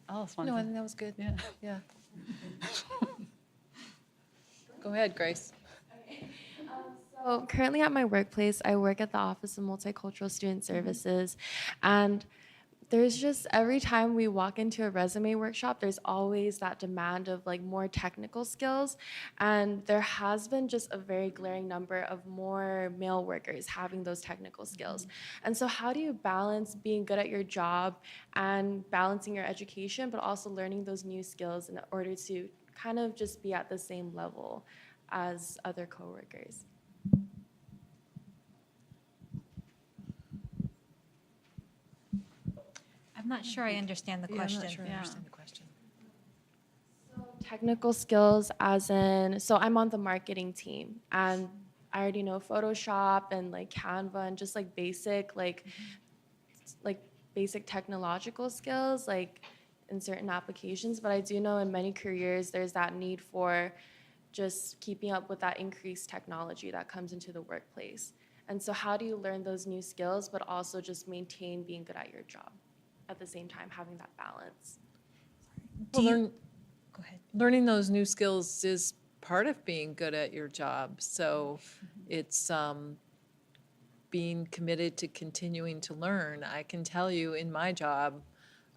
Alice wanted No, to. I think that was good. Yeah. Yeah. Go ahead, Grace. So currently at my workplace, I work at the Office of Multicultural Student Services, and there's just, every time we walk into a resume workshop, there's always that demand of more technical skills, and there has been just a very glaring number of more male workers having those technical skills. And so how do you balance being good at your job and balancing your education, but also learning those new skills in order to kind of just be at the same level as other coworkers? I'm not sure I understand the Yeah, question. I'm not sure I understand the question. Technical skills as in, so I'm on the marketing team, and I already know Photoshop and Canva and just basic basic technological skills in certain applications. But I do know in many careers there's that need for just keeping up with that increased technology that comes into the workplace. And so how do you learn those new skills, but also just maintain being good at your job at the same time, having that balance? Go ahead. Learning those new skills is part of being good at your job. So it's being committed to continuing to learn. I can tell you in my job,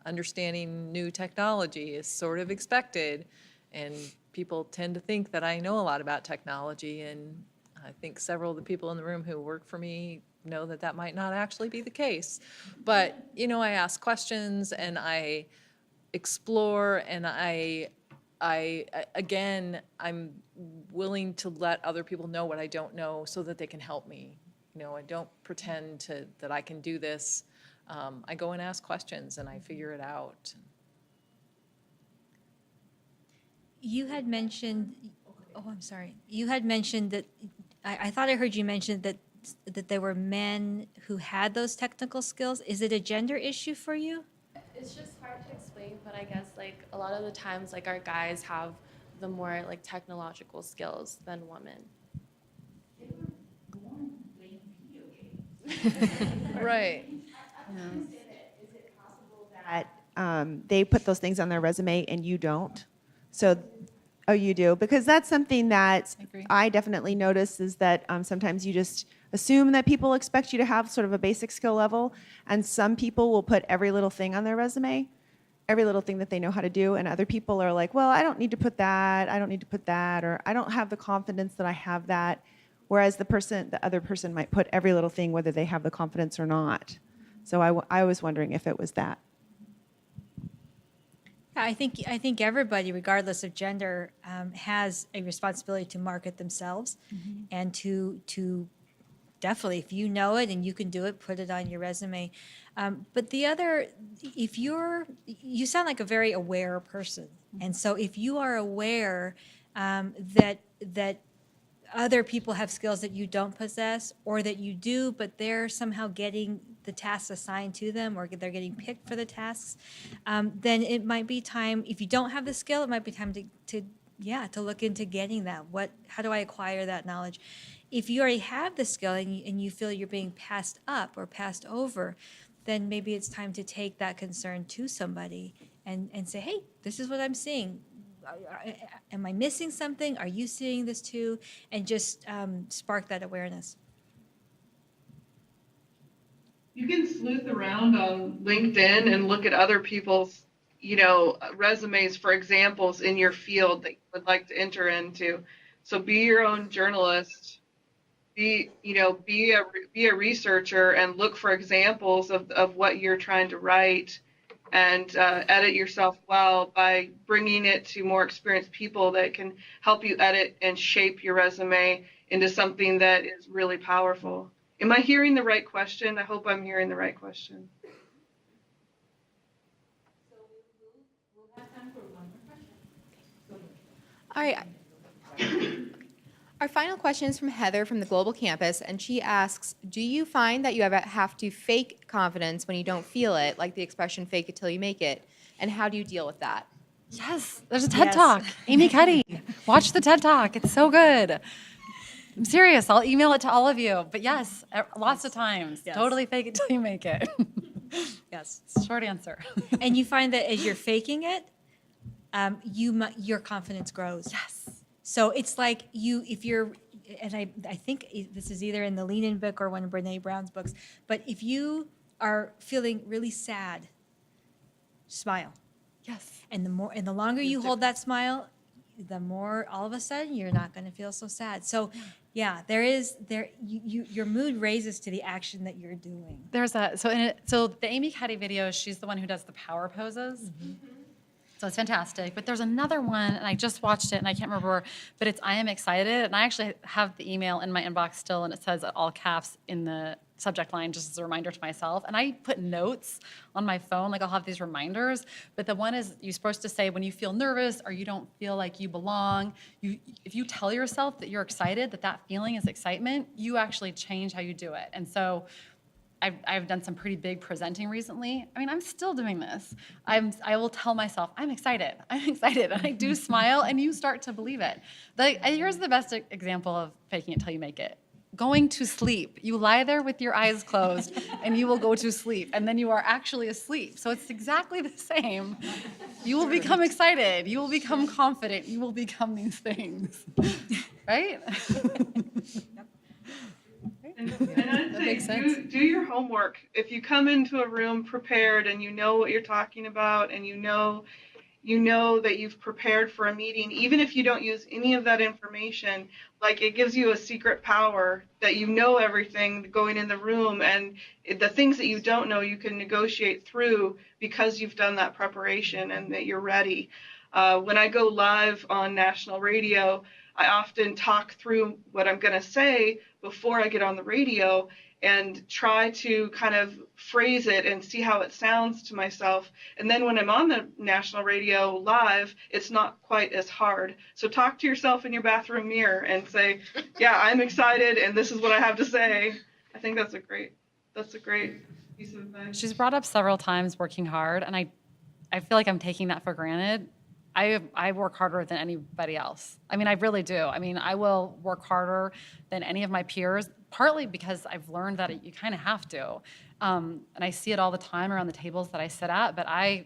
understanding new technology is sort of expected, and people tend to think that I know a lot about technology, and I think several of the people in the room who work for me know that that might not actually be the case. But, you know, I ask questions and I explore, and again, I'm willing to let other people know what I don't know so that they can help me. You know, I don't pretend that I can do this. I go and ask questions and I figure it out. You had mentioned, oh, I'm sorry. You had mentioned that, I thought I heard you mention that there were men who had those technical skills. Is it a gender issue for you? It's just hard to explain, but I guess like a lot of the times like our guys have the more like technological skills than women. Right. Is it possible that they put those things on their resume and you don't? So, oh, you do? Because that's something that I definitely notice is that sometimes you just assume that people expect you to have sort of a basic skill level, and some people will put every little thing on their resume, every little thing that they know how to do, and other people are like, well, I don't need to put that, I don't need to put that, or I don't have the confidence that I have that. Whereas the other person might put every little thing, whether they have the confidence or not. So I was wondering if it was that. I think everybody, regardless of gender, has a responsibility to market themselves and to definitely, if you know it and you can do it, put it on your resume. But the other, you sound like a very aware person. And so if you are aware that other people have skills that you don't possess, or that you do, but they're somehow getting the tasks assigned to them, or they're getting picked for the tasks, then it might be time, if you don't have the skill, it might be time to look into getting that. How do I acquire that knowledge? If you already have the skill and you feel you're being passed up or passed over, then maybe it's time to take that concern to somebody and say, hey, this is what I'm seeing. Am I missing something? Are you seeing this too? And just spark that awareness. You can sleuth around on LinkedIn and look at other people's, resumes for examples in your field that you would like to enter into. So be your own journalist. Be a researcher and look for examples of what you're trying to write, and edit yourself well by bringing it to more experienced people that can help you edit and shape your resume into something that is really powerful. Am I hearing the right question? I hope I'm hearing the right question. We'll have time for one more question. All right. Our final question is from Heather from the Global Campus, and she asks, do you find that you ever have to fake confidence when you don't feel it, like the expression fake it till you make it, and how do you deal with that? Yes, there's a TED Talk. Amy Cuddy, watch the TED Talk. It's so good. I'm serious. I'll email it to all of you. But yes, lots of times. Yes. Totally fake it till you make it. Yes. Short answer. And you find that as you're faking it, your confidence grows. Yes. So it's like and I think this is either in the Lean In book or one of Brene Brown's books, but if you are feeling really sad, smile. Yes. And the longer you hold that smile, the more all of a sudden you're not going to feel so sad. So yeah, your mood raises to the action that you're doing. There's that. So the Amy Cuddy video, she's the one who does the power poses. So it's fantastic. But there's another one, and I just watched it, and I can't remember, but it's I am excited. And I actually have the email in my inbox still, and it says all caps in the subject line just as a reminder to myself. And I put notes on my phone, like I'll have these reminders. But the one is you're supposed to say when you feel nervous or you don't feel like you belong, if you tell yourself that you're excited, that feeling is excitement, you actually change how you do it. And so I've done some pretty big presenting recently. I mean, I'm still doing this. I will tell myself, I'm excited. I'm excited. And I do smile, and you start to believe it. Here's the best example of faking it till you make it. Going to sleep. You lie there with your eyes closed, and you will go to sleep, and then you are actually asleep. So it's exactly the same. You will become excited. You will become confident. You will become these things. Right? And I'd say do your homework. If you come into a room prepared and you know what you're talking about and you know that you've prepared for a meeting, even if you don't use any of that information, like it gives you a secret power that you know everything going in the room, and the things that you don't know you can negotiate through because you've done that preparation and that you're ready. When I go live on national radio, I often talk through what I'm going to say before I get on the radio and try to kind of phrase it and see how it sounds to myself. And then when I'm on the national radio live, it's not quite as hard. So talk to yourself in your bathroom mirror and say, yeah, I'm excited and this is what I have to say. I think that's a great piece of advice. She's brought up several times working hard, and I feel like I'm taking that for granted. I work harder than anybody else. I mean, I really do. I mean, I will work harder than any of my peers, partly because I've learned that you kind of have to. And I see it all the time around the tables that I sit at. But I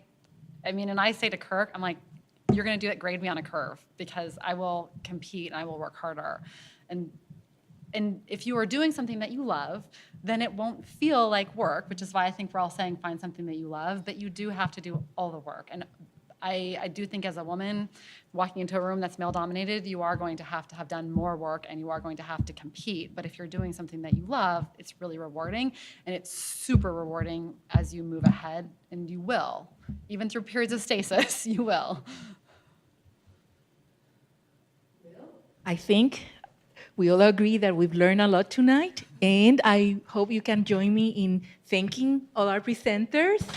mean, and I say to Kirk, I'm like, you're going to do it, grade me on a curve, because I will compete and I will work harder. And if you are doing something that you love, then it won't feel like work, which is why I think we're all saying find something that you love, but you do have to do all the work. And I do think as a woman walking into a room that's male dominated, you are going to have done more work and you are going to have to compete. But if you're doing something that you love, it's really rewarding, and it's super rewarding as you move ahead, and you will. Even through periods of stasis, you will. I think we all agree that we've learned a lot tonight, and I hope you can join me in thanking all our presenters.